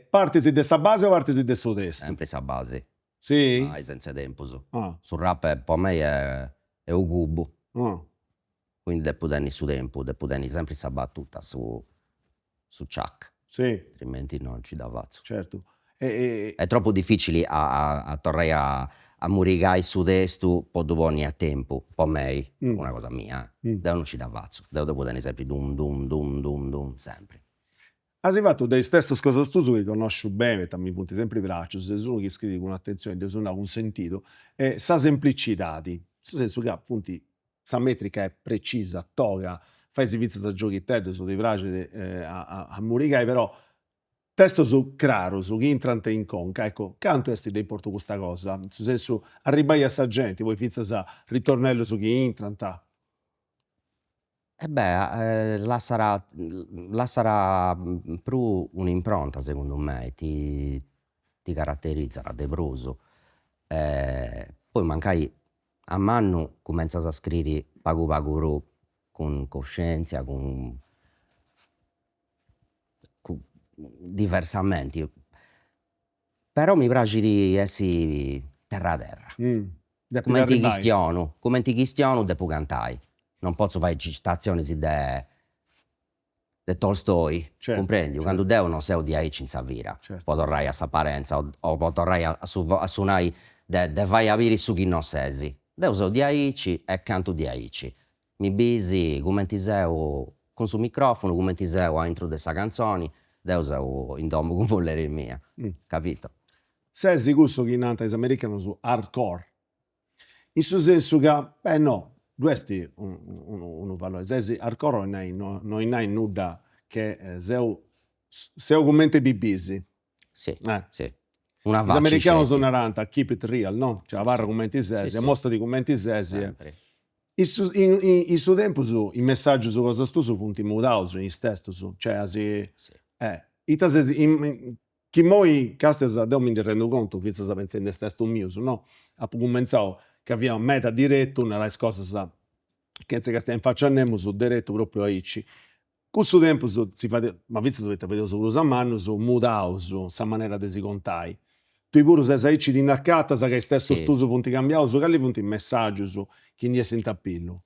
Partisi de sa base o partisi de suo testo? Sempre sa base. Sì? Mai senza tempus. Ah, Sul rap per me è un cubo. ah, Quindi devo tenere su tempo, devo tenere sempre sa battuta su Chuck. sì, Altrimenti non ci dà vazzo. certo. È troppo difficile a tornare a murigare su testo, poi dopo ogni a tempo, per me, una cosa mia. Devo non ci dà vazzo, devo tenere sempre dum, sempre. Hai fatto dei stessi cose tu che conosci bene, mi punti sempre i bracci, se sono che scrivi con attenzione, devi suonare con sentito, e sa semplicità, nel senso che appunto sa metrica è precisa, toga, fai servizi a giochi te, su ti piace a murigare, però testo su chiaro, su chi entrante in conca, ecco, canto esti dei porto questa cosa, nel senso arrivai a sa gente, poi finza sa ritornello su chi entranta. E beh, là sarà più un'impronta secondo me, ti caratterizzerà de prusu. Poi mancai a mannu comincias a scrivere pagu ru con coscienza, con diversamente. Però mi piace di essere terra. Come ti chistiono devo cantare. Non posso fare citazioni de Tolstoi, Certo, comprendi? certo. Quando devo non sei di aici in Savira, Certo. poi torrai a Saparenza o poi torrai a suonare de vai a viri su chi non sesi. Devo so di aici e canto di aici. Mi bisi come ti sei con su microfono, come ti sei a intro de sa canzoni, devo so in domo con voler mia, capito? Sesi questo che in antais americano su hardcore. In suo senso che, no, questi un valore. Sesi hardcore non hai nulla che seu commenti bibisi. Sì, Eh. sì. Una Gli vacci americani scetti. sono narranta, keep it real, no? Cioè, varra Sì. commenti sesi, Sì, a sì. mostra di commenti sesi. Sempre. In su tempo i messaggi su cosa tu su punti mutaus in stesso su, cioè asi Sì. chi moi castes deu mi rendo conto finza sa pensare in stesso mio su no ha cominciato che aveva meta diretto nelle cose che stiamo facendo su diretto proprio a ici. Con su tempo si fa ma finza avete veduto su a mano su mutaus sa maniera di si contai. Tu pure se sei di naccata sa che stesso Sì. stuso punti cambiato su che punti messaggio su chi ne è sentappillo.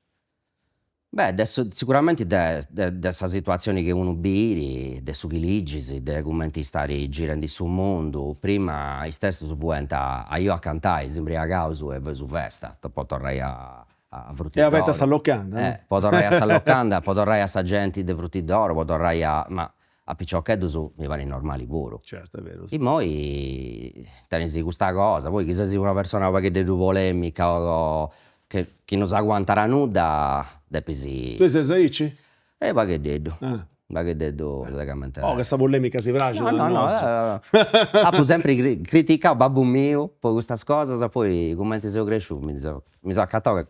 Beh, adesso sicuramente dessa situazioni che uno biri, de su chi ligisi, de commenti stare girando sul mondo, prima stesso su puenta a io a cantare, s'imbriagausu e voi su festa, poi tornai a E Fruttidoro. avete sta locanda, no? Poi tornai a sta locanda, poi tornai a sa gente de Fruttidoro, poi tornai ma a Piccioccheddu su mi pare normali pure. Certo, è vero. E poi tenesi questa cosa, poi chissà se una persona che de polemica o che non si agguanterà nuda, depesi. Tu sei Saici? Va che dedo, Ah. va che dedo praticamente. Oh, questa polemica si frage. No, ho sempre criticato babbo mio per queste cose, poi come sono cresciuto mi sono accattato che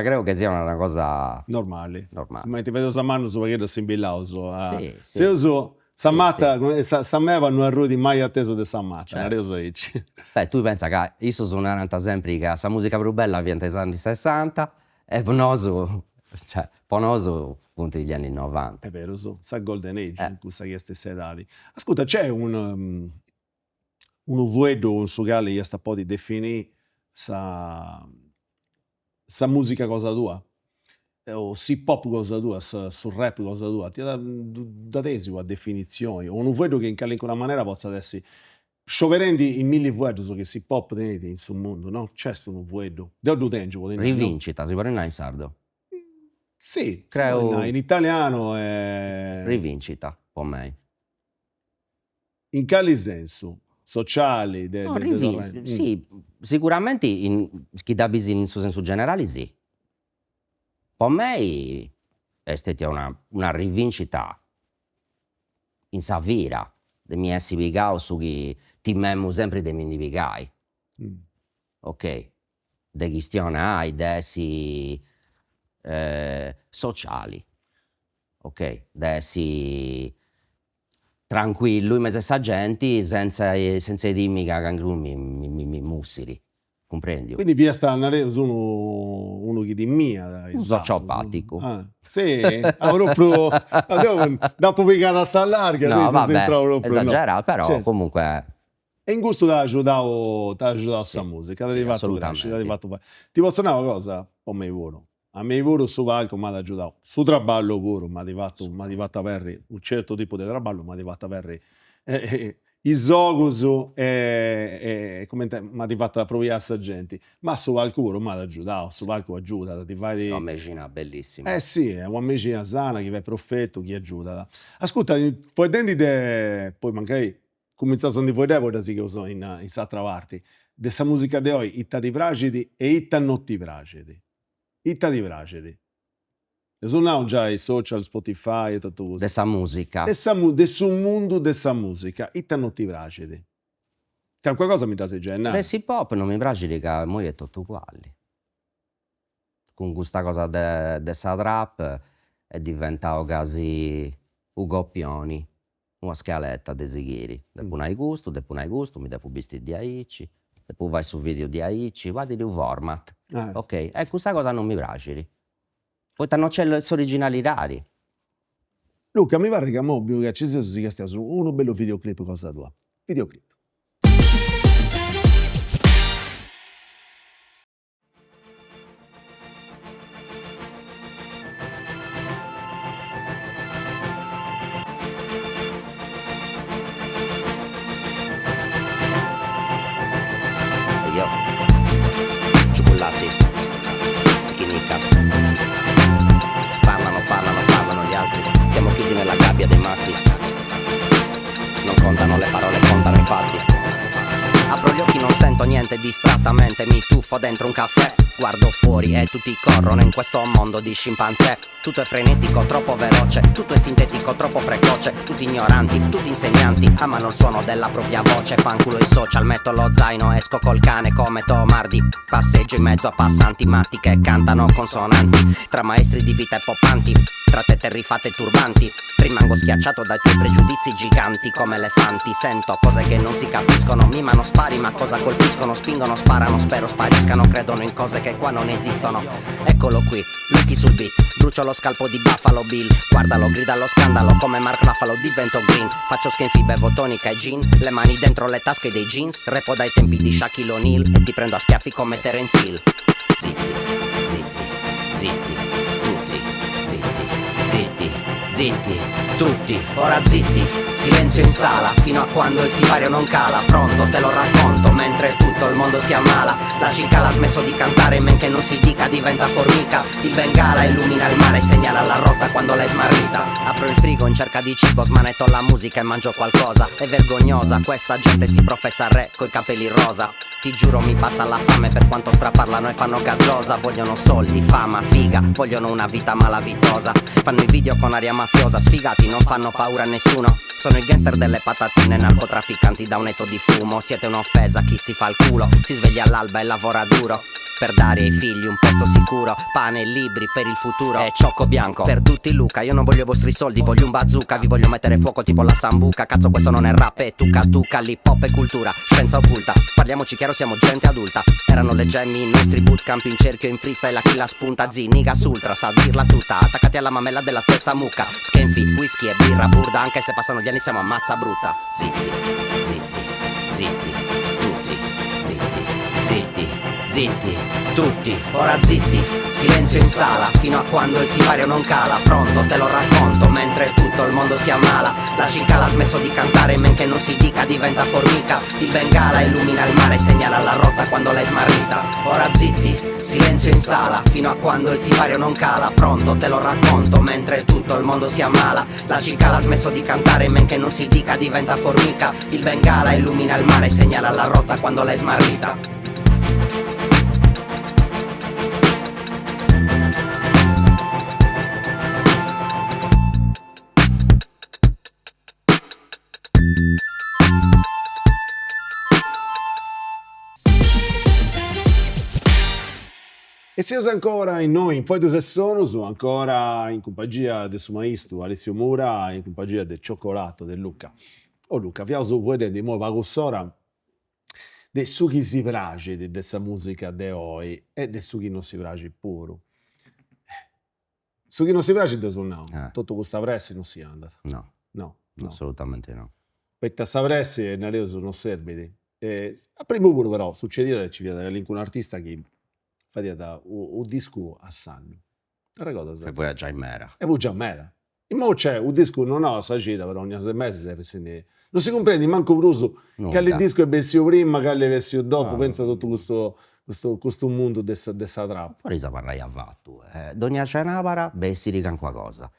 credo che sia una cosa Normale. normale. Ma ti vedo sa mano su perché si imbillao su. Sì, sì. Se io so sa Sì, matta, sa meva non arrudi mai atteso di sa matta, Certo. io Saici. Beh, tu pensa che io sono sempre che la musica più bella viene dagli anni 60 e Ponoso, cioè Ponoso punti degli anni 90. È vero, sa Golden Age, in questa che stesse edadi. Ascolta, c'è un uvedo su quale io sta un po' di definire sa musica cosa tua? O si pop cosa tua, sul rap cosa tua? Ti da tesi una definizione, o un vedo che in qualche maniera possa essere scioverendi in mille vedo su che si pop tenete sul mondo, no? C'è un vedo. Da due tempo, no? Rivincita, si può dire in sardo. Sì, Creo- in italiano è... Rivincita, per me. In quale senso? Sociali? No, sì, sicuramente chi dà bisogno in suo senso generale sì. Per me è stata una rivincita in sa vita, di mi essere piegato su che timemmo sempre di mi indivicare, ok? De questioni de essi sociali, ok? De essi tranquillo in mezzo a sa gente senza dirmi che mi mussiri, comprendi? Quindi via sta uno che di mia. Un sociopatico. Sì, proprio dopo picata sta larga, No, vabbè, proprio, esagerato, però Certo. comunque E in gusto ti ha aiutato Sì, sta musica, ti sì, ha fatto assolutamente. crescere, ti ha fatto... Ti posso dire una cosa? A me lavoro su palco mi ha aiutato, su traballo pure, mi ha fatto avere un certo tipo di traballo, mi ha fatto avere i zogus e come mi ha fatto provare a sta gente, ma su palco pure mi ha aiutato, su palco aiuta, ti fai di... una medicina bellissima. Sì, è una medicina sana, chi è perfetto, chi aiuta. Ascolta, poi dentro poi magari cominciare a sentire poi dopo, sì che so in s'altra parte, dessa musica di oggi, itta ti piace e itta non ti piace. Itta ti piace. E sono già i social, Spotify e tutto questo. Dessa musica. Del mondo dessa musica, itta non ti piace. Che qualcosa mi piace già, no? Dess hip hop non mi piace che mo è tutto uguale. Con questa cosa dessa trap è diventato quasi un goppioni, una scaletta de sighiri. Dopo un hai gusto, mi devo vestire di aici, dopo vai su video di aici, guardi di un format. Ok? E questa cosa non mi piace. Poi non c'è l'originalità. Luca, mi pare che mo che ci sia su uno bello videoclip cosa tua. Videoclip. E io, cipollati, zichinica. Parlano gli altri. Siamo chiusi nella gabbia dei matti. Non contano le parole, contano i fatti. sento niente, distrattamente mi tuffo dentro un caffè. Guardo fuori e tutti corrono in questo mondo di scimpanzé. Tutto è frenetico, troppo veloce, tutto è sintetico, troppo precoce. Tutti ignoranti, tutti insegnanti, amano il suono della propria voce. Fanculo i social, metto lo zaino, esco col cane come Tomardi. Passeggio in mezzo a passanti matti che cantano consonanti. Tra maestri di vita e poppanti, tra te terrifate e turbanti. Rimango schiacciato dai tuoi pregiudizi giganti come elefanti. Sento cose che non si capiscono, mimano spari ma cosa colpiscono. Spingono, sparano, spero spariscano, credono in cose che qua non esistono. Eccolo qui, Lucky sul beat, brucio lo scalpo di Buffalo Bill. Guardalo, grida allo scandalo come Mark Ruffalo, divento green. Faccio schienfi, bevo tonica e gin, le mani dentro le tasche dei jeans. Repo dai tempi di Shaquille O'Neal e ti prendo a schiaffi come Terence Hill. Zitti, zitti, zitti, tutti, zitti, zitti, zitti, tutti, ora zitti, silenzio in sala, fino a quando il sipario non cala. Pronto, te lo racconto, mentre tutto il mondo si ammala. La cicala ha smesso di cantare, men che non si dica diventa formica. Il bengala illumina il mare, segnala la rotta quando l'hai smarrita. Apro il frigo in cerca di cibo, smanetto la musica e mangio qualcosa. È vergognosa, questa gente si professa re coi capelli rosa. Ti giuro mi passa la fame per quanto straparlano e fanno gaggiosa. Vogliono soldi, fama, figa, vogliono una vita malavitosa. Fanno i video con aria mafiosa, sfigati, non fanno paura a nessuno. Sono i gangster delle patatine, narcotrafficanti da un etto di fumo. Siete un'offesa, chi si fa il culo, si sveglia all'alba e lavora duro per dare ai figli un posto sicuro, pane e libri per il futuro e ciocco bianco per tutti. Luca, io non voglio i vostri soldi, voglio un bazooka. Vi voglio mettere fuoco tipo la sambuca. Cazzo, questo non è rap, è tucca tucca. L'hip hop è cultura, scienza occulta. Parliamoci chiaro, siamo gente adulta. Erano le gemmi, i nostri bootcamp in cerchio in freestyle. A chi la spunta, niga sultra, sa dirla tutta. Attaccati alla mamella della stessa mucca. Schienfi, whisky e birra burda. Anche se passano gli anni siamo ammazza brutta. Zitti, zitti, zitti, tutti, zitti, zitti, zitti, tutti, ora zitti, silenzio in sala, fino a quando il sipario non cala. Pronto, te lo racconto, mentre tutto il mondo si ammala. La cicala ha smesso di cantare, men che non si dica diventa formica. Il bengala illumina il mare, segnala la rotta quando l'hai smarrita. Ora zitti, silenzio in sala, fino a quando il sipario non cala. Pronto, te lo racconto, mentre tutto il mondo si ammala. La cicala ha smesso di cantare, men che non si dica diventa formica. Il bengala illumina il mare, segnala la rotta quando l'hai smarrita. E siamo ancora in noi, in Foi do Sessono, ancora in compagnia del suo maestro Alessio Mura, in compagnia del cioccolato del Luca. Oh Luca, vi ho vedendo di nuovo agossora de su chi si piace di questa musica de oggi e de su chi non si piace pure. Su chi non si piace de suonare, tutto questa pressa non si anda. No, No. assolutamente no. Per questa pressa non sono serviti. A primo pure però succedeva che ci vede un artista che faceva un disco a Sanno. E poi è già in mera. E poi già mera. E mo c'è un disco non ho sagita però ogni 6 mesi non si comprende manco Bruso che il disco è vestito prima che è vestito dopo. Pensa a tutto questo mondo dessa trappola. Poi si parla a vattu. Dogna cenavara vestiti con qualcosa.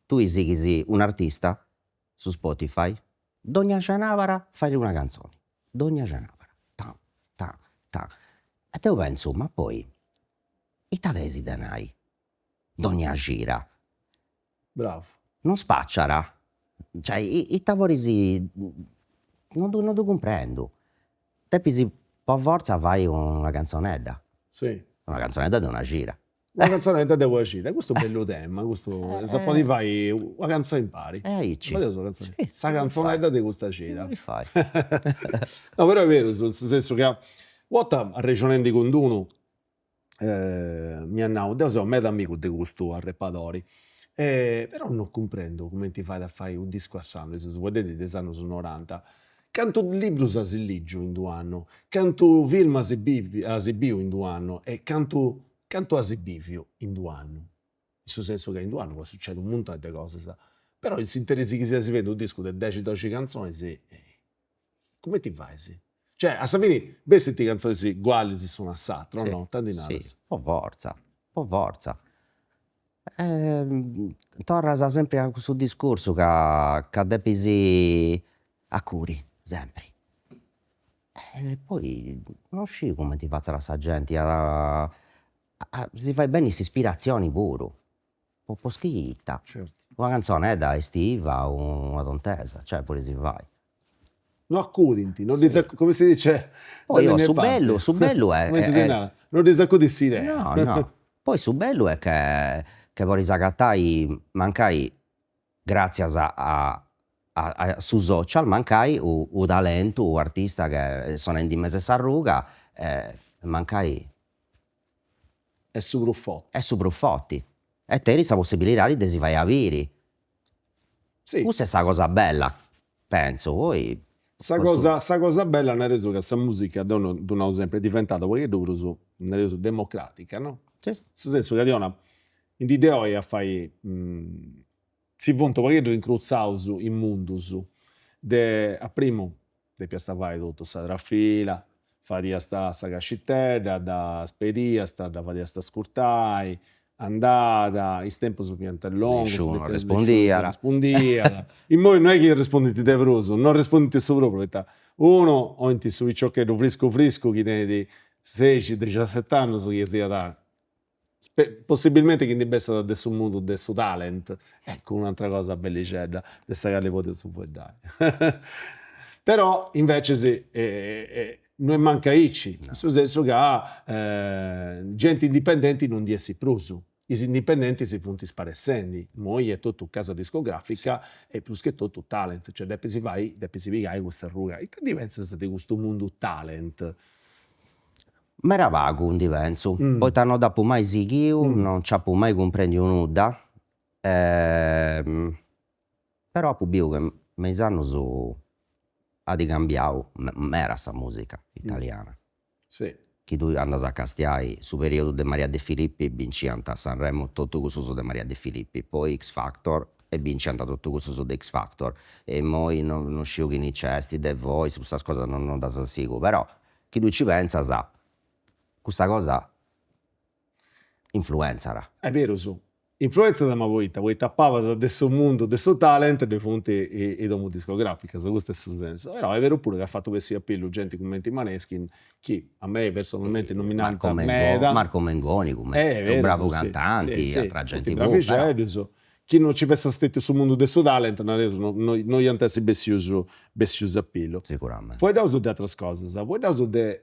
Tu sei un artista su Spotify, Dogna cenavara fai una canzone. Dogna cenavara. Ta, ta, ta. E te penso, ma poi i tadesi denai. Dogna gira. Bravo. Non spacciara. Cioè, i tavorisi non tu comprendo. Te pisi per forza fai una canzonetta. Sì. Una canzonetta di una gira. Una canzonetta devo uscire. Questo è un bello tema. Questo Spotify una canzone impari. Sì. Sta canzonetta di questa cena. Sì, fai. No, però è vero, nel senso che volta a ragionando con uno mi hanno detto, sono meta amico di questo a repatori. Però non comprendo come ti fai a fare un disco a Sanno, se vuoi dire di Sanno sono 90. Canto libro a Silligio in 2 anni, canto film a Sibio in 2 anni e canto a Sibivio in 2 anni. In senso che in 2 anni può succedere un montone di cose, sa. Però il interesse che si vede un disco di 10-12 canzoni, come ti fai? Sì? Cioè, a Savini, queste canzoni sono uguali, si sono assate, no? Sì, No, tanto di nada. sì, po' forza. Torna sempre a questo discorso che depisi a curi, sempre. E poi non sci come ti faccia la gente, si fai bene queste ispirazioni pure, un po' scritta. Certo. Una canzone da estiva, una tontesa, cioè pure si fai. Non accudinti, non come si dice Poi dalle io, mie su parti. bello Come ti dice, no, non disaccudissi idee. no. Poi su bello è che poi risacattai, mancai, grazie su social, mancai un talento, un artista che sono in di mezzo s'arruga, mancai È su Ruffotto. è su Bruffotti. E te questa possibilità di si fai avere. Sì. Questa è sta cosa bella, penso. Poi Sa cosa bella nel reso che questa musica da un esempio è diventata perché nel reso democratica, no? sì. Nel senso che in di oggi a fai si vonto perché incruzzaus in mundus a primo de piasta fai tutto sta trafila, faria sta cascitedda, da spedia, da faria sta scurtai, andata, il tempo su piantellongo, Nessuno rispondia. rispondia. In noi non è che rispondete de proso, non rispondete su proprio. Uno, o in su ciò che è frisco, che ne di 16-17 anni, so che sia da possibilmente che ne bessa da adesso mondo, adesso talent. Ecco un'altra cosa bellicella, questa che le potete su puoi dare. Però invece sì, non manca ici, nel senso che gente indipendenti non di essi prusu. I indipendenti si punti sparessendo, noi è tutto casa discografica e più che tutto talent, cioè depi si vigai questa ruga. E che diventa di questo mondo talent? Ma era vago un diverso. Poi t'hanno dato mai sighiu, non c'ha mai comprendi nulla. Però pubblico che mezz'anno ha di cambiato, era sta musica italiana. Sì. Che tu andas a castiai su periodo di Maria De Filippi vinciant a Sanremo tutto questo su De Maria De Filippi, poi X Factor e vinciant tutto questo su The X Factor e poi non sciu chi ni c'esti, The Voice, questa cosa non da sicuro, però chi tu ci pensa sa, questa cosa influenzara. È vero su. Influenza da Mavoita, voi tappava adesso mondo, adesso talent, dei fonti e domo discografica, su questo stesso senso. Però è vero pure che ha fatto questi appelli gente come Maneskin, che a me personalmente nominata Marco Mengoni come un bravo cantante, sì, altra gente bravi però. Chi non ci pensa stette sul mondo adesso talent, noi antesi bessiuso appello. Sicuramente. Poi da di altre cose, poi da di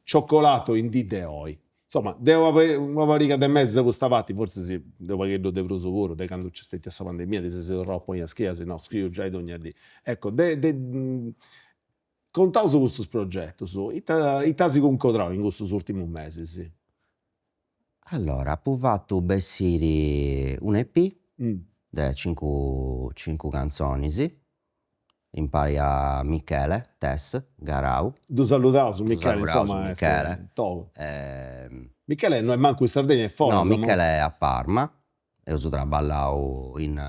cioccolato in di oi. Insomma, devo avere una varica di mezzo costavati, forse sì, devo avere del prosoporo, da quando c'è stata questa pandemia, di se si troppo in schia, se no, scrivo già in ogni lì. Ecco, contavo su questo progetto, i tasi concodravo in questi ultimi mesi, sì. Allora, ho fatto bessiri un EP di 5 canzoni, sì. Impari a Michele, Tess, Garau. Du salutavo su Michele, insomma. Michele. Michele non è manco in Sardegna, è fuori. No, Michele è a Parma. E ho traballato in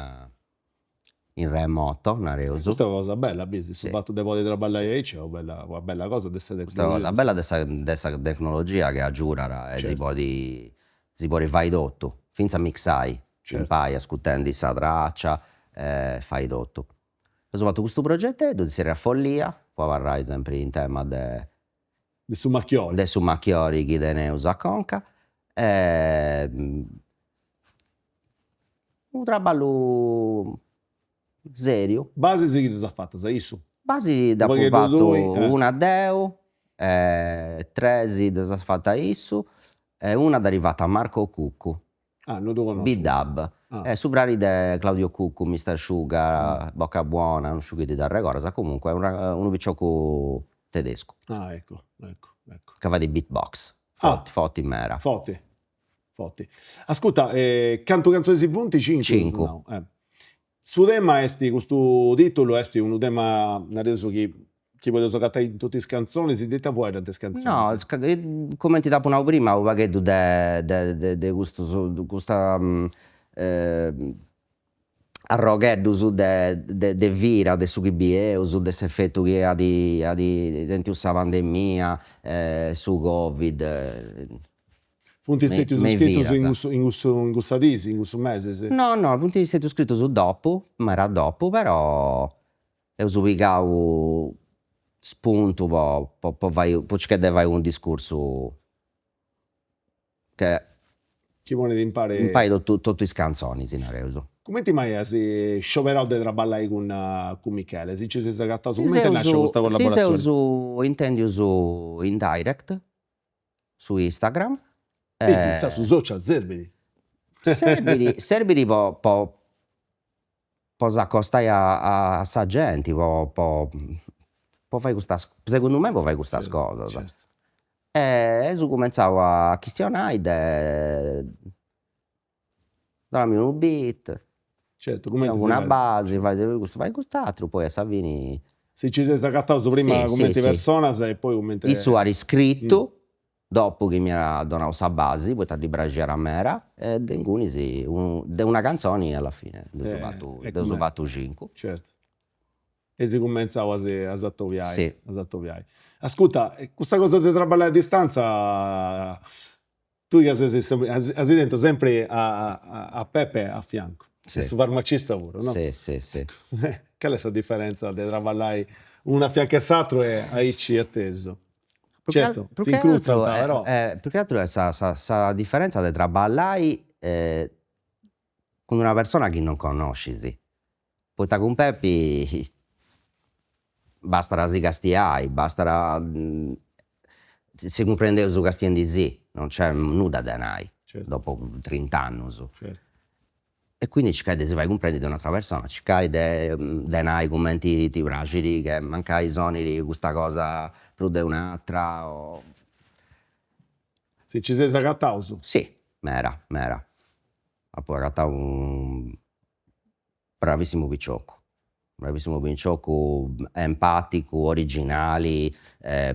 remoto, Questa è una cosa bella, business. Sì. Ho fatto dei voti di traballare c'è una bella cosa di essere questa cosa bella dessa tecnologia che aggiura e certo. si può fare tutto. Finza mixai, certo. impari, ascoltando questa traccia, fai tutto. Ho fatto questo progetto e si era follia, poi varrai sempre in tema de su Macchioli. De su Macchioli chi de Neus a Conca. Un traballo serio. Base si che si è fatta, sai su. Basi dopo fatto una deu, tre si è fatta issu, e una è arrivata a Marco Cuccu. Non lo conosco. B-Dub. Subrari de Claudio Cuccu, Mr. Sugar, Bocca Buona, non sciughi di dare cosa, comunque è un picciocco tedesco. Ecco. Che va di beatbox. Fotti mera. Fotti. Ascolta, canto canzoni si punti 5. No. Su tema esti, questo titolo esti un tema adesso che puoi giocare in tutte le canzoni, si detta vuoi tante canzoni? No, come ti dapo una prima, un paghetto de questa arrogheddu su de vira, de su chi bieu, su de s'effettu che ha di dentro sa pandemia, su Covid. Punti stati iscritti in questa disi, in questo mese? Sì. No, punti stati iscritti su dopo, ma era dopo, però ho subicau spunto po' che vai un discorso che Chi vuole impare... un paio di tutti i canzoni in areuso. Come ti mai hai scioperato di traballare con Michele? Si ci sei sagattato, come ti nasce questa Se collaborazione? uso, intendi uso in direct su Instagram. Sì, sta su social, serviti. Serviri po' s'accostare a sa gente, po' fare questa, secondo me può fare questa cosa. Certo. E su cominciavo a questionare, dammi un beat, Certo, come ti una sei... base, fai quest'altro, poi a Savini Se ci sei sagattato prima Sì, come sì, persona e poi come... il suo ha riscritto, dopo che mi era donato sa base, poi di Bragiera a Mera, e denguni sì, una canzone alla fine, ecco ho fatto 5. Certo. E si cominciava a sattoviare. Sì. Ascolta, questa cosa di traballare a distanza, tu che sei dentro sempre a Peppe a fianco. Sì. E su farmacista pure, no? Sì. Qual è questa differenza di traballare una a fianco e l'altro e a Icci atteso? Certo, si incruzza, però... più che altro è questa differenza di traballare con una persona che non conosci, sì. Poi con Peppi basta rasi castiai, basta se comprendeva su castien di sì, non c'è nulla da nai, Certo. dopo 30 anni. Certo. E quindi ci cade se vai a comprendere da un'altra persona, ci cade nai commenti ti fragili, che manca i soni di questa cosa più di un'altra. Se ci sei sagattato, Sì, mera. Ma poi agatta un bravissimo picciocco, empatico, originale,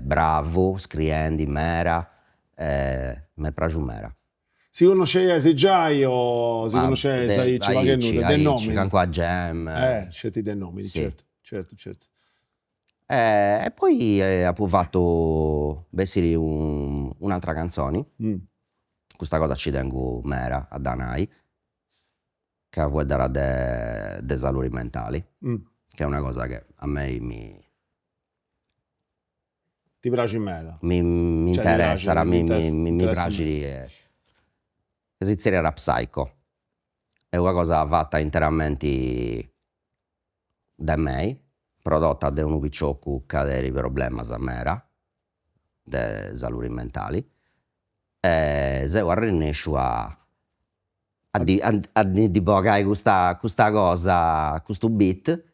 bravo, scriendi mera, me piace mera. si conoscei già o si Ma conoscei sai ci va che nulla, del Aici, nome. qua Gem. Scelti dei nomi, Sì. certo. E poi ha fatto Bessiri un'altra canzone, questa cosa ci tengo mera a Danai, che vuol dare dei valori mentali, che è una cosa che a me Ti piace in mela? mi Cioè, interessa, mi mi interessa piace esiziare era Psycho, è una cosa fatta interamente da me, prodotta da un picciocco che ha dei problemi a mera, dei valori mentali, e se io riesco a dibogare questa cosa, questo beat,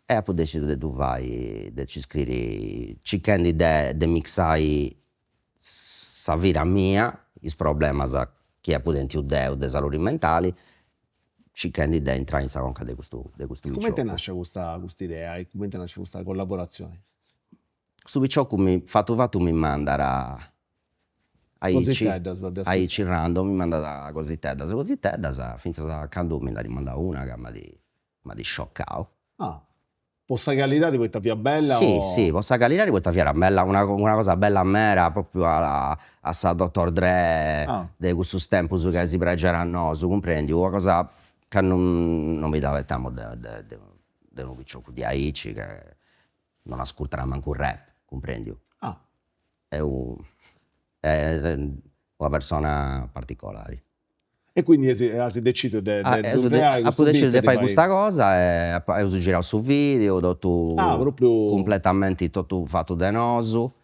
e poi decido che tu vai, ci scrivi, cercando di mixare sa vita mia, i problemi che ha dentro te, dei valori mentali, cercando di entrare in conca di questo Come ti picciocco. nasce questa idea e come ti nasce questa collaborazione? Questo picciocco fatto mi manda a Ici random, mi manda così teddas, finché quando mi la rimanda una che mi ha scioccato. Possa qualità di questa via bella? Sì, possa qualità di questa via bella, una cosa bella mera, proprio a sa Dr. Dre, di questo tempo che si pregeranno, comprendi, una cosa che non mi dava tempo di un picciocco di Aici che non ascolterà manco un rap, comprendi? È una persona particolare. E quindi hai deciso di fare questa cosa e ho girato su video, ho detto proprio completamente tutto fatto da noso.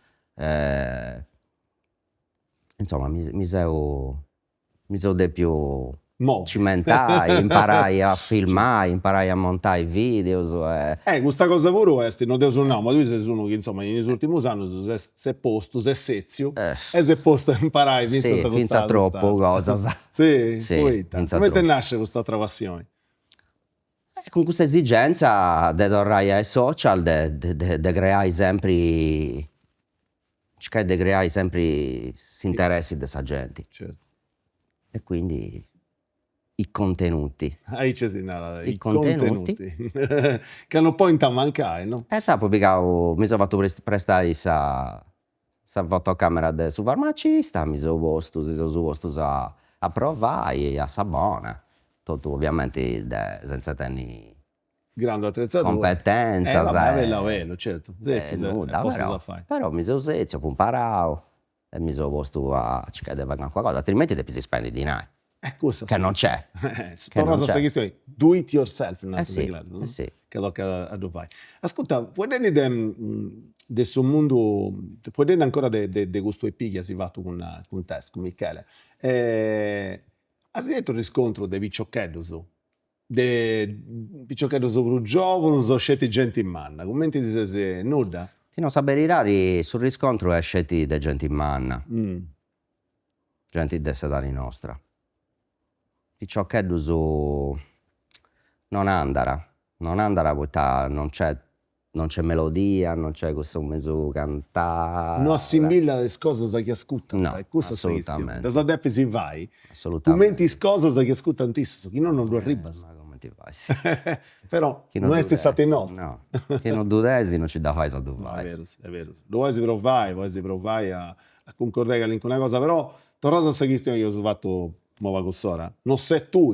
Insomma, mi sono di più cimentare, imparai a filmare, imparai a montare i video. Questa cosa pure non te so no, ma tu sei uno che insomma negli ultimi anni si è posto, si è sezio e si è posto a imparare finza troppo cosa. Sì, come te troppo. nasce questa altra passione? Con questa esigenza di tornare ai social, di creare sempre, cercare di creare sempre interessi di questa gente. Certo. E quindi i contenuti. I contenuti. Che hanno poi in mancare, no? Mi sono fatto prestare questa fotocamera del farmacista, mi sono posto a provare a Sabona. Tutto ovviamente senza tenere grande attrezzatura. Competenza, vabbè, bello, certo. nuda, Posso fare. però mi sono sezio, ho imparato e mi sono posto a cercare di fare qualcosa, altrimenti devi spendere dinari, Questo che non c'è. Torna non a c'è. questa questione, do it yourself, in altro Sì, inglese, no? sì. Che lo che a fai. Ascolta, puoi dire del suo mondo, puoi dire ancora di questo EP che hai fatto con te, con Michele. Hai detto il riscontro dei piccioccheddos, dei piccioccheddos più giovani, sono scetti gente in manna, commenti di se nuda? Ti non sapere rari sul riscontro è scetti de gente in manna, Mm. gente de sedani nostra. Piccioccheddus non andara poitta non c'è melodia, non c'è questo mezzo cantare. Non assimila le cose che ascolta, No, è questa la questione. assolutamente. Da deppe si vai, Assolutamente. commenti cose che ascolta tantissimo, chi non lo arriba. Ma come ti fai? Sì. Però Chi non è dudesi, stato nostro. No, che non dudesi non ci da fai sa tu No, è vai. vero, è vero. Lo vuoi si provai a concordare con una cosa, però tornando a questa questione che ho fatto nuova cosora, non sei tu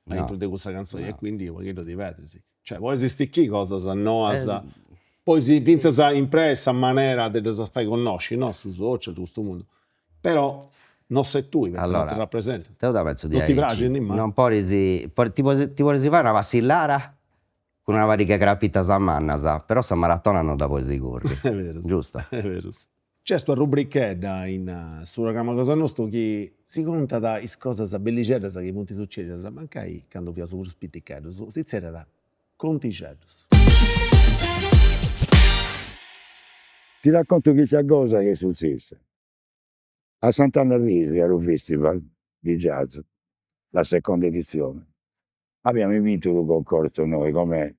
dentro No. di questa canzone No. e quindi io voglio divertirsi. Cioè, vuoi esistere chi cosa, no, Eh, poi si vince impressa maniera di fai conosci, no, su social, su questo mondo. Però non sei tu, perché non ti rappresenta. te lo penso di Non ti aici. piace, nemmeno. Non ti vorresti fare una vassillara con una varica crapita sa manna, però sta maratona non da puoi correre. È vero. Giusto? È vero. C'è questa rubrichetta sul programma Cosa Nostro che si conta da cose bellicette che non ti succedono, ma anche quando vi sono spitticati, si tratta da conticette. Ti racconto questa cosa che è successa. A Sant'Anna Risi era un festival di jazz, la seconda edizione. Abbiamo vinto il concorso noi, come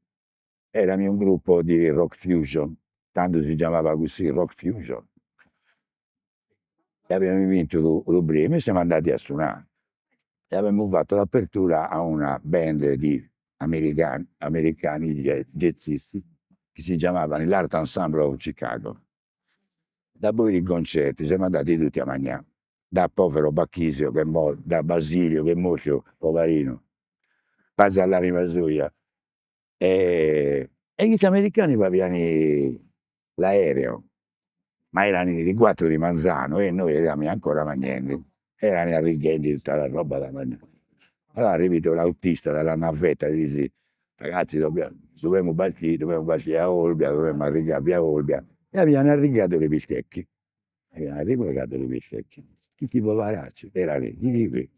eravamo un gruppo di rock fusion, tanto si chiamava così, rock fusion. E abbiamo vinto il premio e siamo andati a suonare. E abbiamo fatto l'apertura a una band di americani jazzisti che si chiamavano l'Art Ensemble of Chicago. Da poi i concerti siamo andati tutti a mangiare, da povero Bacchisio, da Basilio che morto, poverino, passa all'anima sua. E gli americani avevano l'aereo, ma erano i 4 di Manzano e noi eravamo ancora mangiando, erano arricchiti tutta la roba da mangiare. Allora arriva l'autista della navetta e dice: ragazzi, dobbiamo partire a Olbia, dobbiamo arrivare via Olbia. E abbiamo arriccato le bistecche. Abbiamo arriccato le bistecche. Tutti i poveracci, erano lì.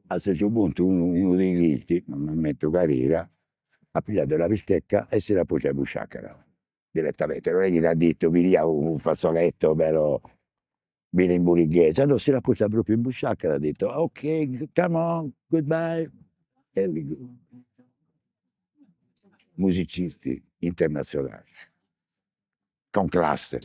A un certo punto uno dei ghilti, non mi metto carriera, ha pigliato la bistecca e se la pose a busciaccara. Direttamente, non è che gli ha detto mi dia un fazzoletto, però viene in burighezza, no, se la pose proprio in busciaccara, ha detto ok, come on, goodbye. Here we go. Musicisti internazionali, con classe.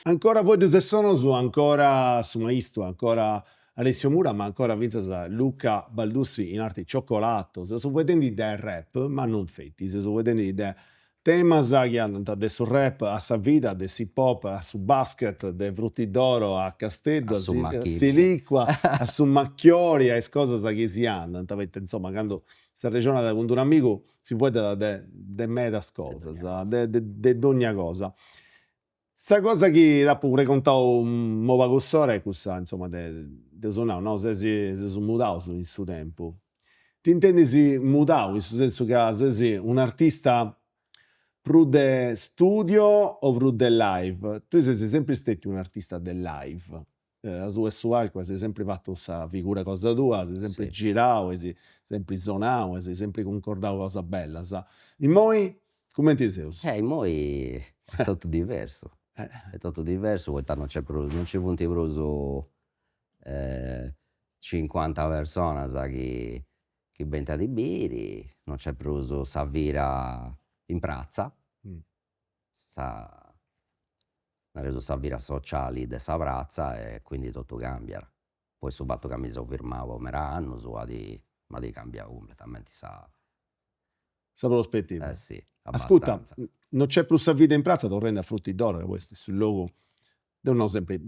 Ancora voi due sono su, ancora su Maisto, ancora Alessio Mura, ma ancora Vincenzo Luca Baldussi in arte cioccolato. Se sono vedendo del rap, ma non fetti, se sono vedendo del tema che hanno del sul rap a sa vita, del hip hop, a su basket, dei frutti d'oro a Castello, a Siliqua, a su Macchiori, a cose che si hanno. Insomma, quando si ragiona con un amico si può dare de medas cose, de ogni cosa. Sta cosa che dopo raccontavo un nuova cosa è questa, insomma, de suonare, no? Se sono mutato in suo tempo. Ti intendi si mutato, in senso che se sei un artista più de studio o più de live? Tu sei sempre stato un artista del live. A su e su alco sei sempre fatto questa figura cosa tua, sei sempre girato, sei sempre suonato, sei sempre concordato cosa bella, sa? In moi, come ti sei? In moi è tutto diverso. È tutto diverso, perché non c'è punti proprio 50 persone che benta di biri, non c'è proprio Savira in prazza, ha reso Savira sociali de sa prazza e quindi tutto cambia. Poi su fatto che mi sono firmato per anno, ma di cambia completamente sa prospettiva. Sì, ascolta, abbastanza. non c'è più sa vita in prazza, torrende a frutti d'oro, che questo sul logo devono sempre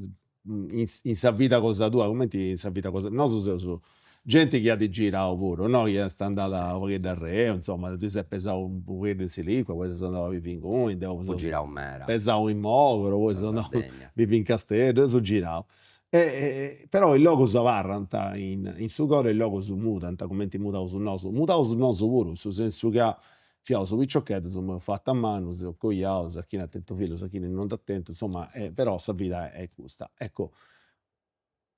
in sa vita cosa tua, come ti in sa vita cosa, non su gente che ha di girare pure, no? Che sta andata a vedere da re, insomma, tu sei pesato un po' di siliqua, poi sono andato a vivere in Conde, poi Fu sono girare un'era. pesato in Mogoro, poi Sa sono andato a Sardegna. vivere in Castello, sono girato. Però il logo si varranta in su cuore il logo su mutanta, come ti mutavo sul naso. Mutavo sul naso pure, nel senso che fiavo su picciocchetti, sono fatto a mano, si ho cogliato, sa chi è attento figlio, sa chi non è attento, insomma, però sa vita è questa. Ecco,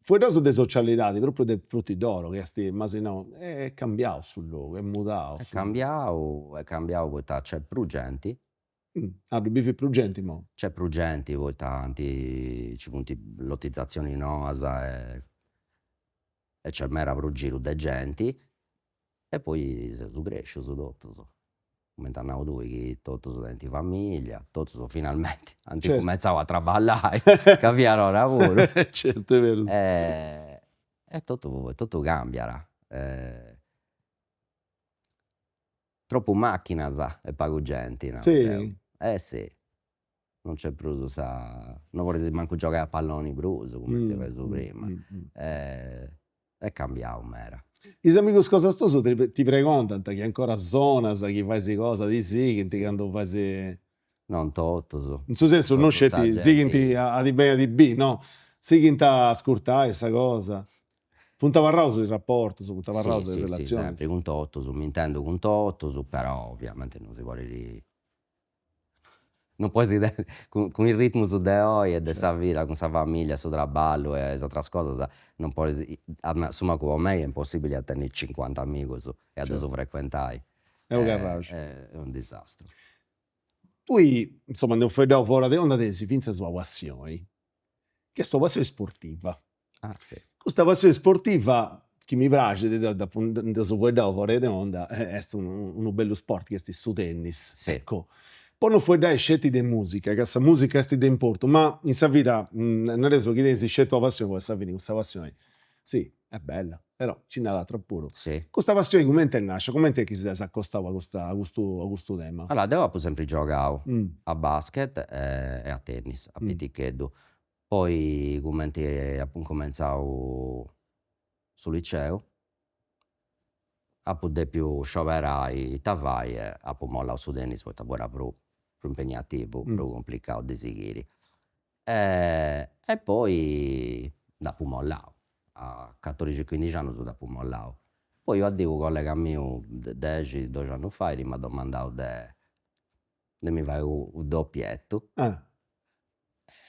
fuori da delle socialità, proprio dei frutti d'oro, che sti, ma se no, è cambiato sul logo, è mutato. È cambiato, poi c'è Prugenti. Ah, bifi prugenti, mo. C'è Prugenti, poi ci punti lottizzazioni noasa e c'è mera Prugiru de genti e poi se su cresce su tutto so. Come t'annavo tu che tutto su denti famiglia, tutto su finalmente anzi Certo. cominciavo a traballare, capiamo lavoro Certo, è vero. e tutto cambierà. Troppo macchina sa e pago gente, no? Sì. Sì. Non c'è più non vorrei manco giocare a palloni bruso come ti avevo prima. È cambiato mera. I amigos cosa stoso ti preguntano che ancora suona, sa chi fa queste cose, di sì, che ti quando fai se... Non tutto su. In suo senso, non Tutto sta scetti, sì che ti gente. a di bene di B, no? Sì che ti ascoltare questa cosa. Punta parlato sul rapporto, punta parlato Sì, sulle sì, relazioni. sempre con tutto su, mi intendo con tutto su, però ovviamente non si vuole non puoi con il ritmo su de oggi e de sa vita, con sa famiglia, su traballo e altre cose, non puoi, insomma come me è impossibile tenere 50 amici su, e adesso frequentai. È un garage. È un disastro. Tu, insomma, non fai da fuori di onda si finza sua passione, che è sua passione sportiva. Ah sì. Questa passione sportiva che mi piace da su fuori di onda è un bello sport che è su tennis. Sì. Ecco. Poi non fuori dai scetti di musica, che questa musica è di importo, ma in sa vita non è so che si scelto la passione, può venire questa passione. Sì, è bella, però ci n'è l'altra pure. Sì. Questa passione come te nasce? Come te che si accostava a questo tema? Allora, devo sempre giocare Mm. a basket e a tennis, a piticheddu. Poi commenti appunto cominciavo sul liceo, appunto de più scioperai tavai e appunto mollavo su tennis, poi era più impegnativo, più complicato di seguire. E poi dopo mollavo, a 14-15 anni dopo mollavo. Poi io avevo un collega mio 10-12 anni fa e mi ha domandato de mi fai un doppietto. Ah,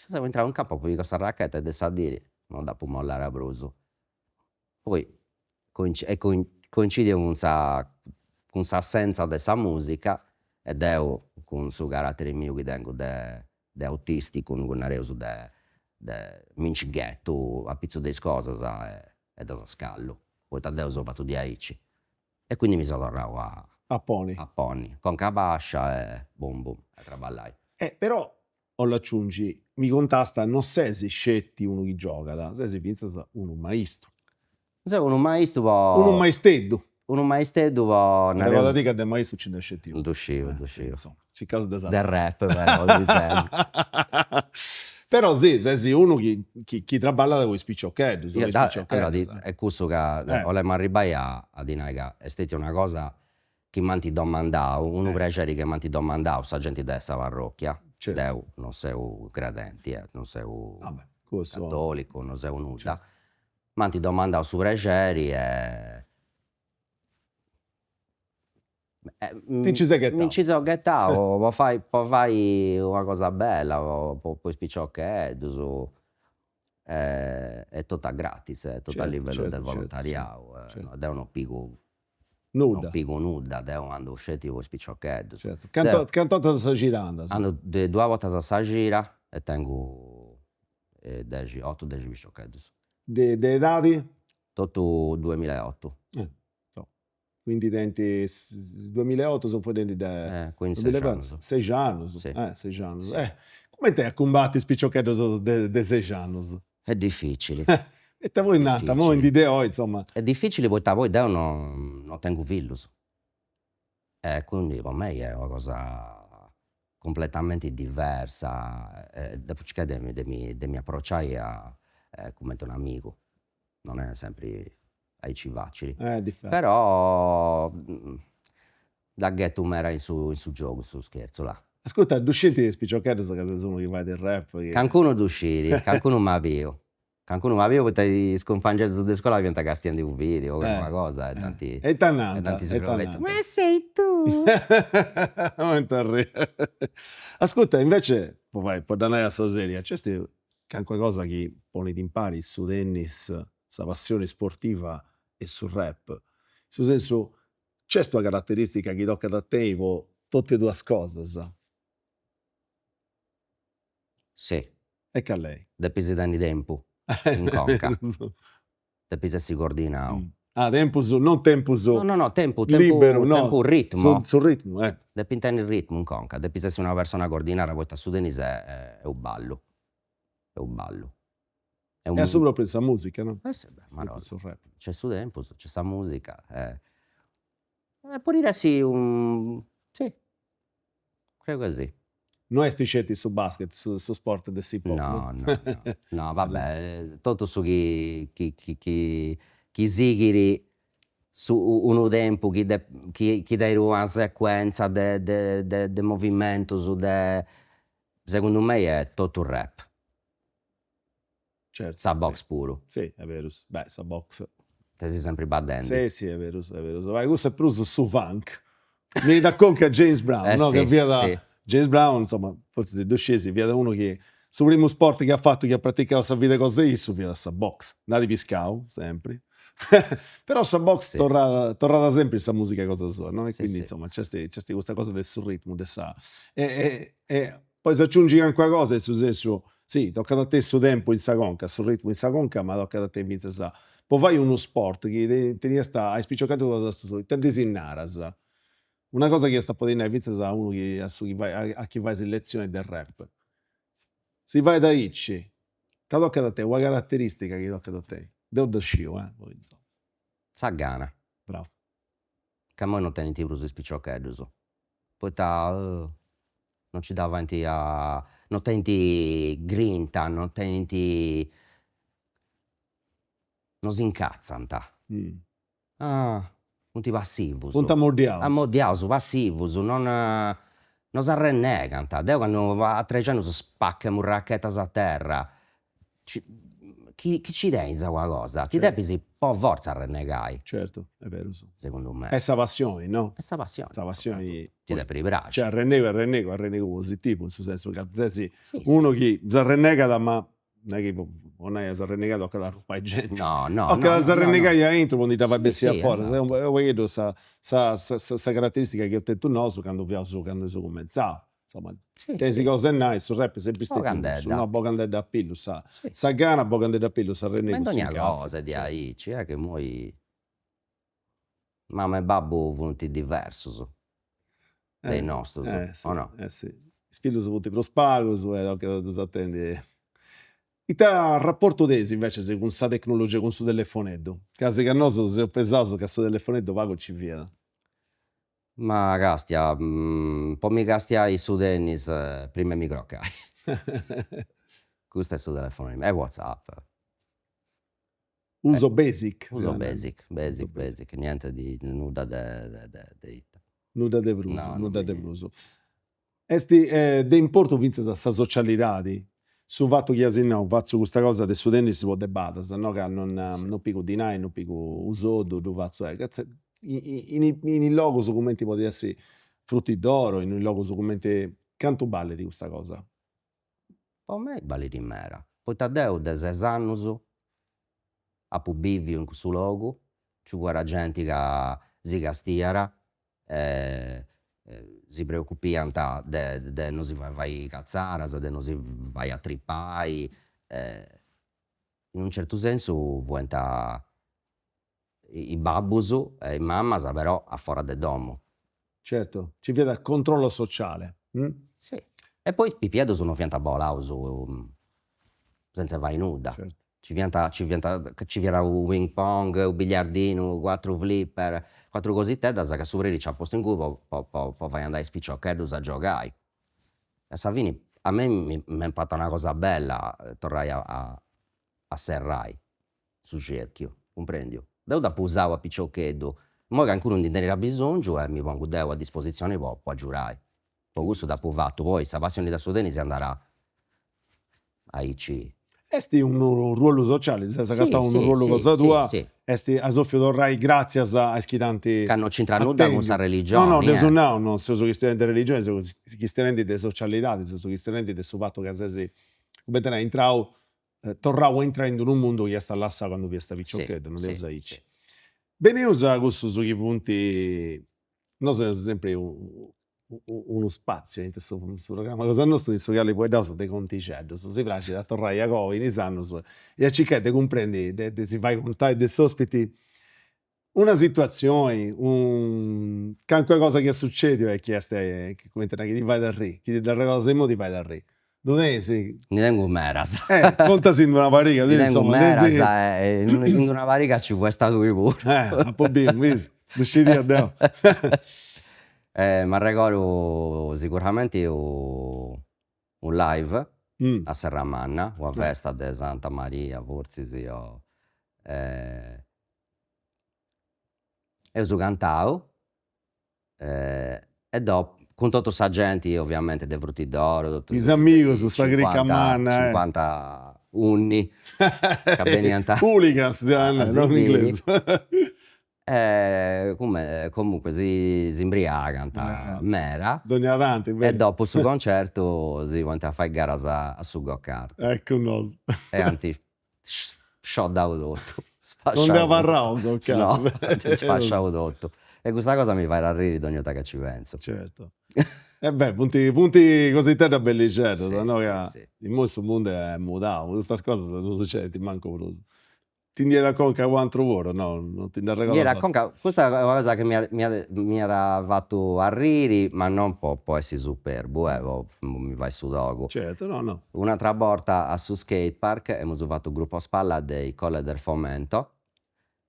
Siamo entrato in campo con questa racchetta e de sa dire, non dopo mollare a bruso. Poi coincide con sa assenza de sa musica e deu con su carattere mio che tengo de autistico, con nareusu de mincighetto a pizzo de cosas e da scallo. Poi tadeu so fatto di aici. E quindi mi sono tornato a poni. a Ponni, con cabascia e boom boom, a traballare. Però, o l'aggiungi, mi contasta, non sei se scetti uno che gioca, sei se pensa uno maestro. Se un maestro Uno maesteddu. un maestro può Ricordati che del maestro ci ne scetti uno. D'uscivo. Insomma, c'è caso di Del rap, però, lui sempre. Però sì, sei uno che traballa da quei spicciocchetti. Io allora, è questo che ho le arrivai a dire che è stata una cosa che mi hanno domandato, un piacere che mi hanno domandato, sa gente della parrocchia, Certo. Deu, non sei un credente, non sei un Vabbè, questo... cattolico, non sei un nulla. Mi hanno domandato su piaceri e... Ti ci sei gettato. Mi ci sono gettato, poi fai una cosa bella, poi spicciocchetti, è tutta gratis, è tutto a Certo, livello certo, del certo, volontariato, certo. non devono pico Nuda. nuda, devono andare usciti con spicciocchetti. Certo. Cantotta sta girando. Hanno due volte a sta gira e tengo 8-10 spicciocchetti. De dati? Tutto 2008. So. Quindi denti 2008 sono fuori da... quindi 6 anni. Sì. 6 anni. Sì. Come te a combattere spicciocchetti de 6 anni? È difficile. E te voi nata, mo in idea, insomma. È difficile perché poi io non tengo figli. Quindi per me è una cosa completamente diversa. Dopo che devi approcciare come un amico. Non è sempre ai civacili. Differente. Però da ghetto mera in su gioco, su scherzo là. Ascolta, duscenti spicciocchetti che sono che vai del rap. Qualcuno d'uscire, qualcuno mi avvio. Qualcuno mi avvio perché sconfangendo da scuola diventa castiando un video, una cosa, e tanti... E tannanta, tanti e sgrovetti. tannanta. Ma sei tu? Momento a ridere. Ascolta, invece, poi può andare a Saseria, c'è qualcosa che pone ti impari su tennis, sa passione sportiva e sul rap. Sul senso, c'è questa caratteristica che tocca da te, tutte e due cose, sa? Sì, E che a lei? depende da tempo, in conca, depende si coordinao. Ah, tempus, non tempus No, tempo libero, no, tempo ritmo. sul ritmo, Depende il ritmo in conca, depende se una persona coordinata poi su tennis è un ballo. È un ballo. È un e sopra questa musica, no? sì, beh, ma no, Sul rap. c'è su tempo, c'è sta musica. Può dire sì, sì, credo così. Non è scetti su basket, su sport del hip hop. No, vabbè, tutto su chi sigiri su un tempo, chi dai una sequenza de movimento su secondo me è tutto un rap, Certo. sa box puro, Sì, è vero. Beh, sa box. te sei sempre battendo. Sì, è vero, è vero. Vai, questo è più su funk. Vieni da conca James Brown, no? Sì, Che via da sì. James Brown, insomma, forse si è scesi, via da uno che sul primo sport che ha fatto, che ha praticato sa vita cose su via da sa box. Nati piscao, sempre. Però sa box Sì. torna da sempre sa musica cosa sua, no? E Sì, quindi sì. insomma c'è questa cosa del sul ritmo, del sa. E poi se aggiungi anche una cosa, nel senso, sì, tocca a te su tempo in sa conca, sul ritmo in sa conca, ma tocca a te in sa. Poi fai uno sport che te sta, hai spiccioccato da stu, te designara, sa. Una cosa che sta potendo a uno che a chi vai selezione del rap. Si vai da Icci, che tocca da te, una caratteristica che tocca da te. Devo da scio, poi, insomma. Sa gana, Bravo. che a noi non tieni più su spicciocchetti. Poi non ci dà avanti a... non tenti grinta, non tenti... non si incazzano. Non ti passivus. Punta mordiaus. Ammodiaus, passivus, non si arrennegano. Deo quando va a 300 spacca un racchetta a terra. Chi ci pensa quella cosa? Ti Certo. devi un po' forza arrennegai, Certo, è vero. secondo me. È sa passione, no? Questa passione. Sa passione. Ti devi ribracciare. Cioè, arrennego positivo, nel senso che Sì, uno che si arrennega, ma non è che non è si arrennegato a cada rupa gente. No, O che si arrennega entro quando ti va a Sì, fuori. esatto. Vedo sa caratteristica che ho detto no, quando sono cominciato. Insomma, tesi cose nice, sul rap è sempre stato Bocandedda. una bocandedda a pillo, sa Sì. gana, bocandedda a pillo, sa arrennego. Ma si ogni incazza. cosa di aici, che moi mamma e babbo venuti diversi dai nostri, Sì, o no? sì. Spillo su tutti pro spago, su che tu attendi. Il rapporto tesi invece se con sa tecnologia, con su telefonetto. Case che no, se ho pensato che su telefonetto pago ci via. Ma castia, poi mi castiai su tennis, prima mi croccai. Questo è su telefono, è WhatsApp. Uso basic. Uso sicuramente. basic, niente di nulla di Nuda de bruso, No, nuda non de mi- bruso. Esti de importo vinse sa socialità su fatto che asi no, faccio questa cosa del su tennis può debata, se no che non pico dinai, non pico usodo, du faccio in il logo su commenti può essere frutti d'oro, in il logo su commenti canto balle di questa cosa. Per me vale di mera. Poi Taddeo de 6 anni a bivio in questo luogo, ci vuole gente che si castiara, si preoccupiano de non si vai cazzare, de non si vai a trippare, in un certo senso diventa i babbus e i mammas però a fuori del domo. Certo, ci vede controllo sociale. Sì. E poi i piedi sono fianta bolaus, senza vai nuda. Certo. Ci viene un ping pong, un biliardino, 4 flipper, 4 cosette da che sopra c'ha posto in cui poi vai andare a spicciocchetti a giocare. E Savini, a me mi è impatta una cosa bella, tornai a Serrai, su cerchio, comprendi? Deu da usare a piccioccheddu. Mo che ancora non n'era bisogno e mi pongo deu a disposizione può giurare. Poi questo da fatto, poi sa passione da su tennis andrà a IC. Esti un ruolo sociale, sei Sì, scattato un sì, ruolo sì, cosa sì, tua, sì. esti a Soffio Torrai grazie a schitanti Che non c'entra nulla con sa religione. No, adesso no, non sono questioni di religione, sono questioni di socialità, sono questioni di questo fatto che sei, come te ne entrau, torrau entrando in un mondo che sta là quando vi sta piccioccheddo, non sì, devo dire. sì. Bene usa questo su chi punti, noi siamo sempre uno spazio in questo programma, cosa nostro, in questo caso poi dopo dei conticeddo, si piace da tornare a Covi, in sanno, e a Cicchette comprendi, si fai contare dei ospiti, una situazione, qualche cosa che succede è che come te ne che ti vai da re, che ti dà cosa mo ti vai da re. Non è sì. Ne tengo meras. Contasi in una pariga, Ne tengo insomma, meras, sì. in una varica ci può stare lui pure. Un po' bene, visto? Usciti a Deo. Ma ricordo sicuramente un live a Serramanna, o a festa di Santa Maria, forse sì. E ho cantato, e dopo, con tutta sa gente, ovviamente, dei frutti d'oro, tutti Mis amigos, sta cricca manna, 50 unni, che venivano hooligans, non in inglese. Comunque si imbriacano, mera. Dogna avanti, E dopo su concerto si vanta a fare gara a su go-kart. Ecco no. E anti scioddato tutto. Non ne parrà un No, go-kart. sfasciavo tutto. E questa cosa mi fa ridere ogni volta che ci penso. Certo. E beh, punti così terra bellicerto, Sì, no? sì, Che sì. in questo mondo è mutato, queste cose non succedono, ti manco bruso. Ti indietro a conca quattro ore, no? Non ti dà Mi regalo. era questa è una cosa che mi era fatto a ridere, ma non può essere superbo, mi vai su dogo. Certo, no. Un'altra volta a su skatepark abbiamo fatto un gruppo a spalla dei Colle del Fomento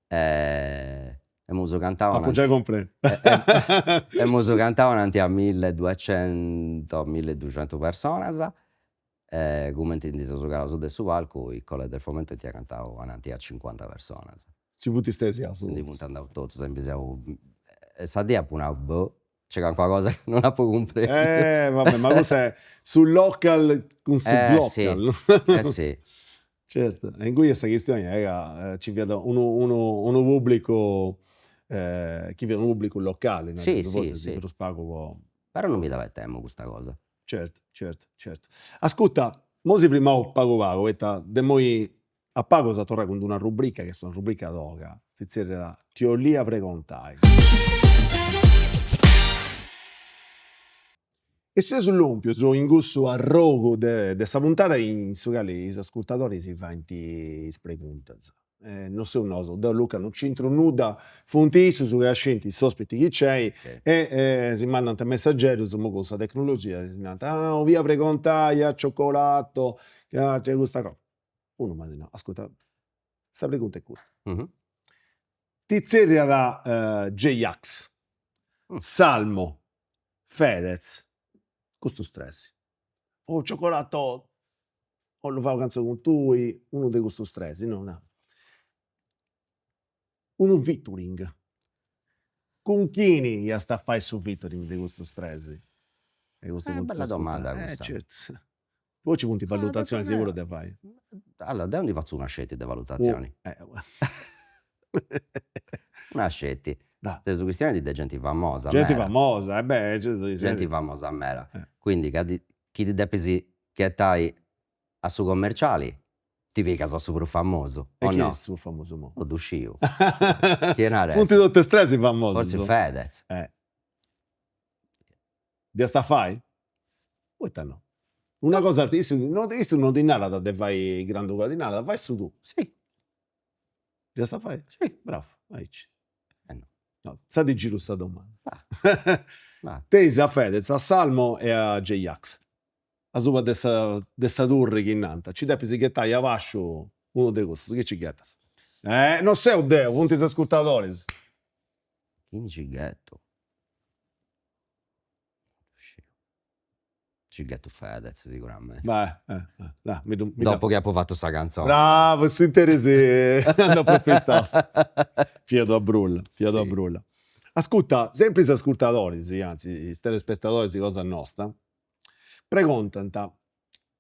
e abbiamo cantato Appoggiai comprendo. a 1200-1200 persone come ti dico su del palco i Colle del Fomento ti ha cantato avanti a 50 persone. Ci fu ti stesi a Quindi puntando tutto sempre siamo sa dia puna c'è qualcosa che non ha poi comprendere. Vabbè, ma cos'è? Sul local con su local. Sì. Certo, e in cui questa questione ci vedo uno pubblico chi vede un pubblico locale, no? Sì, Volte sì. per lo spago Però non mi dava tempo questa cosa. Certo. Ascolta, mo si prima ho pago, de moi a pago sa torna con una rubrica che è una rubrica doga, si da ti ho lì a precontai. E se sull'ompio, su in gusto a rogo de sta puntata, in su che gli ascoltatori si fa inti preguntas. Non so noso, da Luca non c'entro nuda, fontisso su che scenti, sospetti chi c'è, Okay. e si mandano te messaggeri su con questa tecnologia, si manda, via precontaia, cioccolato, c'è questa cosa. Uno ma no, ascolta, sta pregunta è questa. Mhm. Tizzeria da J-Ax, Salmo, Fedez, questo stress. Oh, cioccolato, o lo fa canzone con tui, uno di questo stress, no. Uno featuring. Con chi gli sta a fare su featuring di questo stress? Bella domanda questa. Certo. Poi ci punti valutazione sicuro te fai. Allora, da onde faccio una scelta di valutazioni? Una scelta. Da. Su questione di gente famosa. Gente mera. famosa, Gente famosa mera. Eh. Quindi chi ti depesi che tai a su commerciali ti vedi casa super famoso E o chi no? è il suo famoso mo? O d'uscio. Chi è una Punti tutte stress famosi. Forse Fedez. Di sta fai? Questa no. Una cosa artistica, non di nada da te fai grande di nada, vai su tu. Sì. Di sta fai? Sì. Bravo, vai. No. No, sa di giro sta domanda. Va. Tesi a Fedez, a Salmo e a J-Ax. A sopra dessa turri che innanta. Ci depi si ghettai a vascio uno di questi. Che ci ghettas? Non sei un deo, punti ascoltatori. Chi ci ghetto? ci getto Fedez sicuramente. Vai, dai, Dopo che ha fatto sta canzone. Bravo, si interessa, hanno approfittato. Fiato a brulla, Sì. Ascolta, sempre gli ascoltatori, sì, anzi, i telespettatori di Cosa Nostra, preguntano,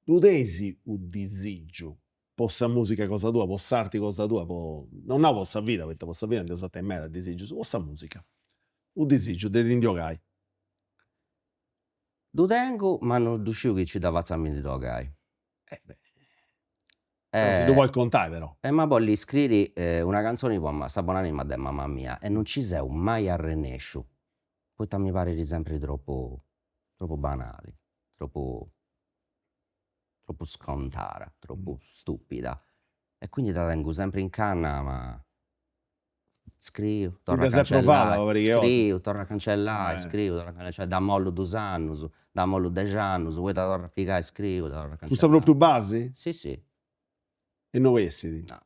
tu tesi un disagio, possa musica cosa tua, possa arti cosa tua, non ha possa vita, perché possa vita non so te me la disagio, possa musica, un disagio, de indiogai. Lo tengo, ma non riuscivo che ci dava zammi di dogai. Se tu vuoi contare però. Ma poi gli scrivi una canzone con Sabonanima de mamma mia e non ci sei mai arrenescio. Poi mi pare sempre troppo banali, troppo scontata, troppo stupida. E quindi la tengo sempre in canna, ma scrivo, torno a cancellare, torno a cancellare, scrivo, torno a cancellare, cioè da mollo 2 anni, da mollo 10 anni, vuoi da torno a piegare, scrivo, torno a cancellare. Tu sei proprio base? Sì. E non vestiti? No.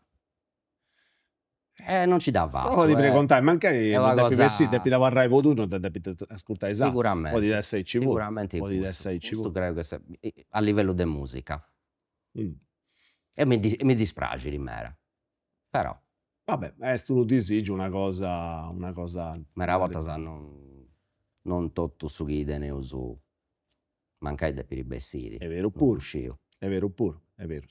Non ci dà vaso. Però ti prego contare, magari è non una devi cosa- vestire, devi lavorare con tu, non devi ascoltare esatto. Sicuramente. Poi di essere ci vuole. Sicuramente Poi di gusto. essere ci Gusto vuole. credo che a livello di musica. Mm. E mi dispiace di me. Però, Vabbè, è tu disigi una cosa. ma una volta non tutto su chi ne uso. Mancai de per i vestiti. È vero Non pure. uscivo. È vero pure, è vero.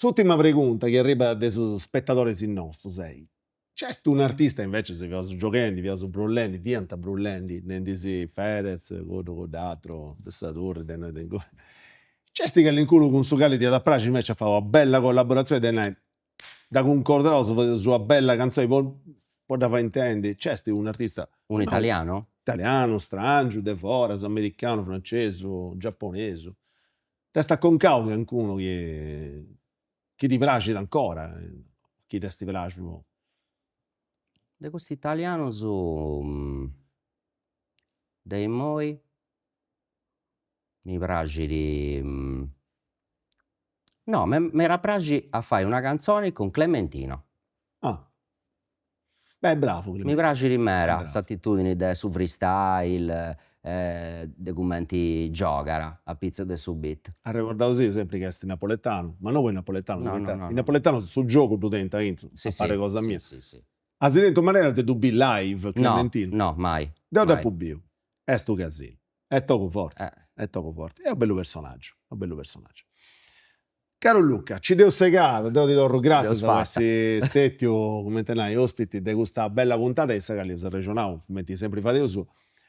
L'ultima pregunta che arriva dai spettatori sin nostro, sei. C'è un artista invece se vi giocando, vi brullendi, vienta brullendi, ne disi Fedez, Codatro, Dessatur, c'è sti che l'inculo con su cali di Adapraci invece fa una bella collaborazione da concordare su una bella canzone, poi da fa intendi. C'è un artista Un italiano? italiano, strangio, de foras, americano, francese, giapponese. Testa con causa qualcuno che ti piace ancora, chi te ti piace. De questo italiano su dei Moi mi piace di no, mi era piace a fare una canzone con Clementino. Ah. Beh, bravo. Mi piace di mera, bravo. questa attitudine su freestyle, de commenti giocara, a pizza de su beat. Ha ricordato sì, sempre che è napoletano, ma non il napoletano. No, il no. napoletano sul gioco tu dentro, a fare cosa mia. Sì. Ha sentito maniera di dubbi live, Clementino? No, mai. Da mai. pubblico. È sto casino. È troppo forte. Eh. È troppo forte. È un bello personaggio. Caro Luca, ci devo segare, devo dire grazie Deus per fatta. essere stati come te ne ospiti di questa bella puntata e segare il regionale, come ti sempre fate su,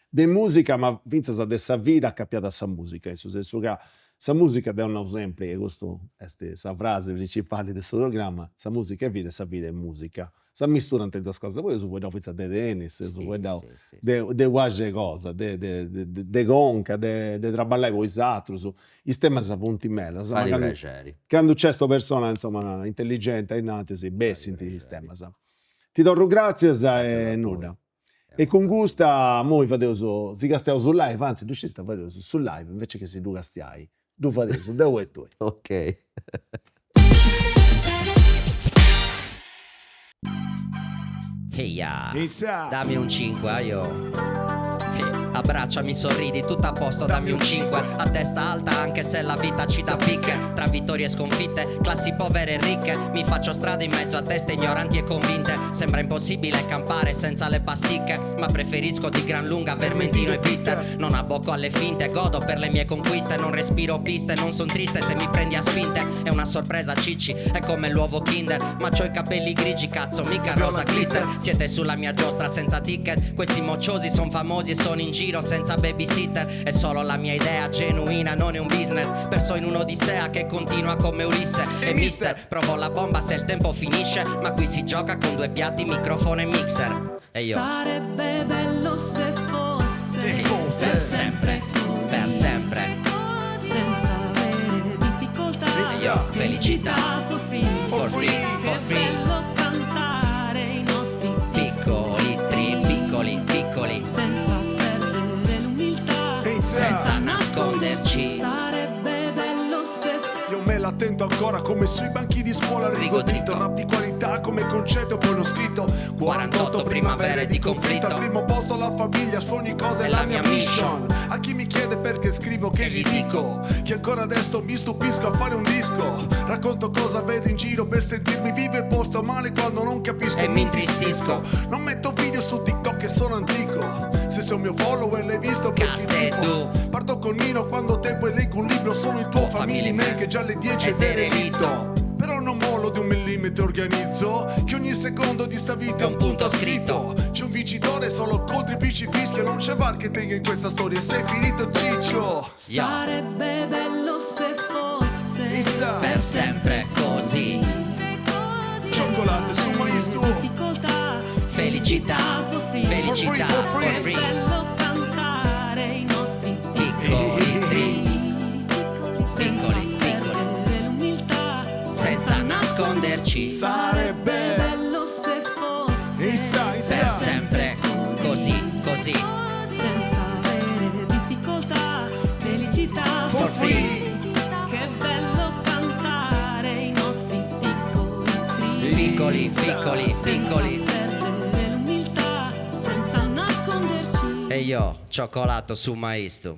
di musica, ma vinza sa dessa vita accappiata a sa musica, in senso che sa musica è un esempio, e questo è la frase principale del suo programma, sa musica è vita e sa vita è musica. Sa mistura entre due cose, poi su puoi dare pizza di tennis, su puoi dare de qualche cosa, de conca, de traballare con i altri, su i stemma sa punti mela. Fai piaceri. Quando c'è sta persona, insomma, intelligente, innanzi, si bessinti i piaceri. stemma. Ti do grazie Grazie e a nulla. voi. E con gusta, noi fate si castiamo sul live, anzi, tu ci stai facendo sul live, invece che se tu castiai, tu fate su, devo e tu. Ok. Eia, dammi un 5, io. Abbracciami, sorridi, tutto a posto, dammi un 5. A testa alta anche se la vita ci dà picche. Tra vittorie e sconfitte, classi povere e ricche. Mi faccio strada in mezzo a teste ignoranti e convinte. Sembra impossibile campare senza le pasticche, ma preferisco di gran lunga vermentino e bitter. Non abbocco alle finte, godo per le mie conquiste. Non respiro piste, non son triste se mi prendi a spinte. È una sorpresa cicci, è come l'uovo Kinder. Ma c'ho i capelli grigi, cazzo, mica rosa glitter. Siete sulla mia giostra senza ticket. Questi mocciosi son famosi e sono in giro senza babysitter. È solo la mia idea genuina, non è un business. Perso in un'odissea che continua come Ulisse. E mister, provo la bomba se il tempo finisce. Ma qui si gioca con 2 piatti, microfono e mixer. E io Sarebbe bello se fosse per sempre, per sempre. senza avere difficoltà. E io felicità, for free. for free, for Che free. bello cantare i nostri Piccoli, piccoli, senza perdere l'umiltà. senza nasconderci. Sarebbe bello se Io me la tento ancora come sui banchi di scuola rigodito. Rap di qualità come concetto poi l'ho scritto. 48 primavere di conflitto. Al primo posto la famiglia, su ogni cosa è la mia mission. A chi mi chiede perché scrivo che gli dico che ancora adesso mi stupisco a fare un disco. Racconto cosa vedo in giro per sentirmi vivo e posto male quando non capisco e mi intristisco. Non metto video su TikTok che sono antico. Se sei un mio follower l'hai visto per Castedu. Parto con Nino quando tempo e leggo un libro. Sono il tuo family man che già alle 10 è derelitto. Però non mollo di un millimetro, organizzo che ogni secondo di sta vita è un punto scritto. C'è un vincitore solo contro i bici fischio. Non c'è var che tenga in questa storia e sei finito ciccio. Sarebbe bello se fosse Chissà. Per sempre così. Cioccolate su maestro. difficoltà, Felicità, felicità, For free. for free. bello cantare i nostri Piccoli piccoli, senza piccoli. perdere l'umiltà, Senza nasconderci. sarebbe bello se fosse Per sempre così, così. senza avere difficoltà, felicità For free. Che bello cantare i nostri piccoli Piccoli, piccoli, senza piccoli. perdere l'umiltà, senza nasconderci. E io, cioccolato su maestro.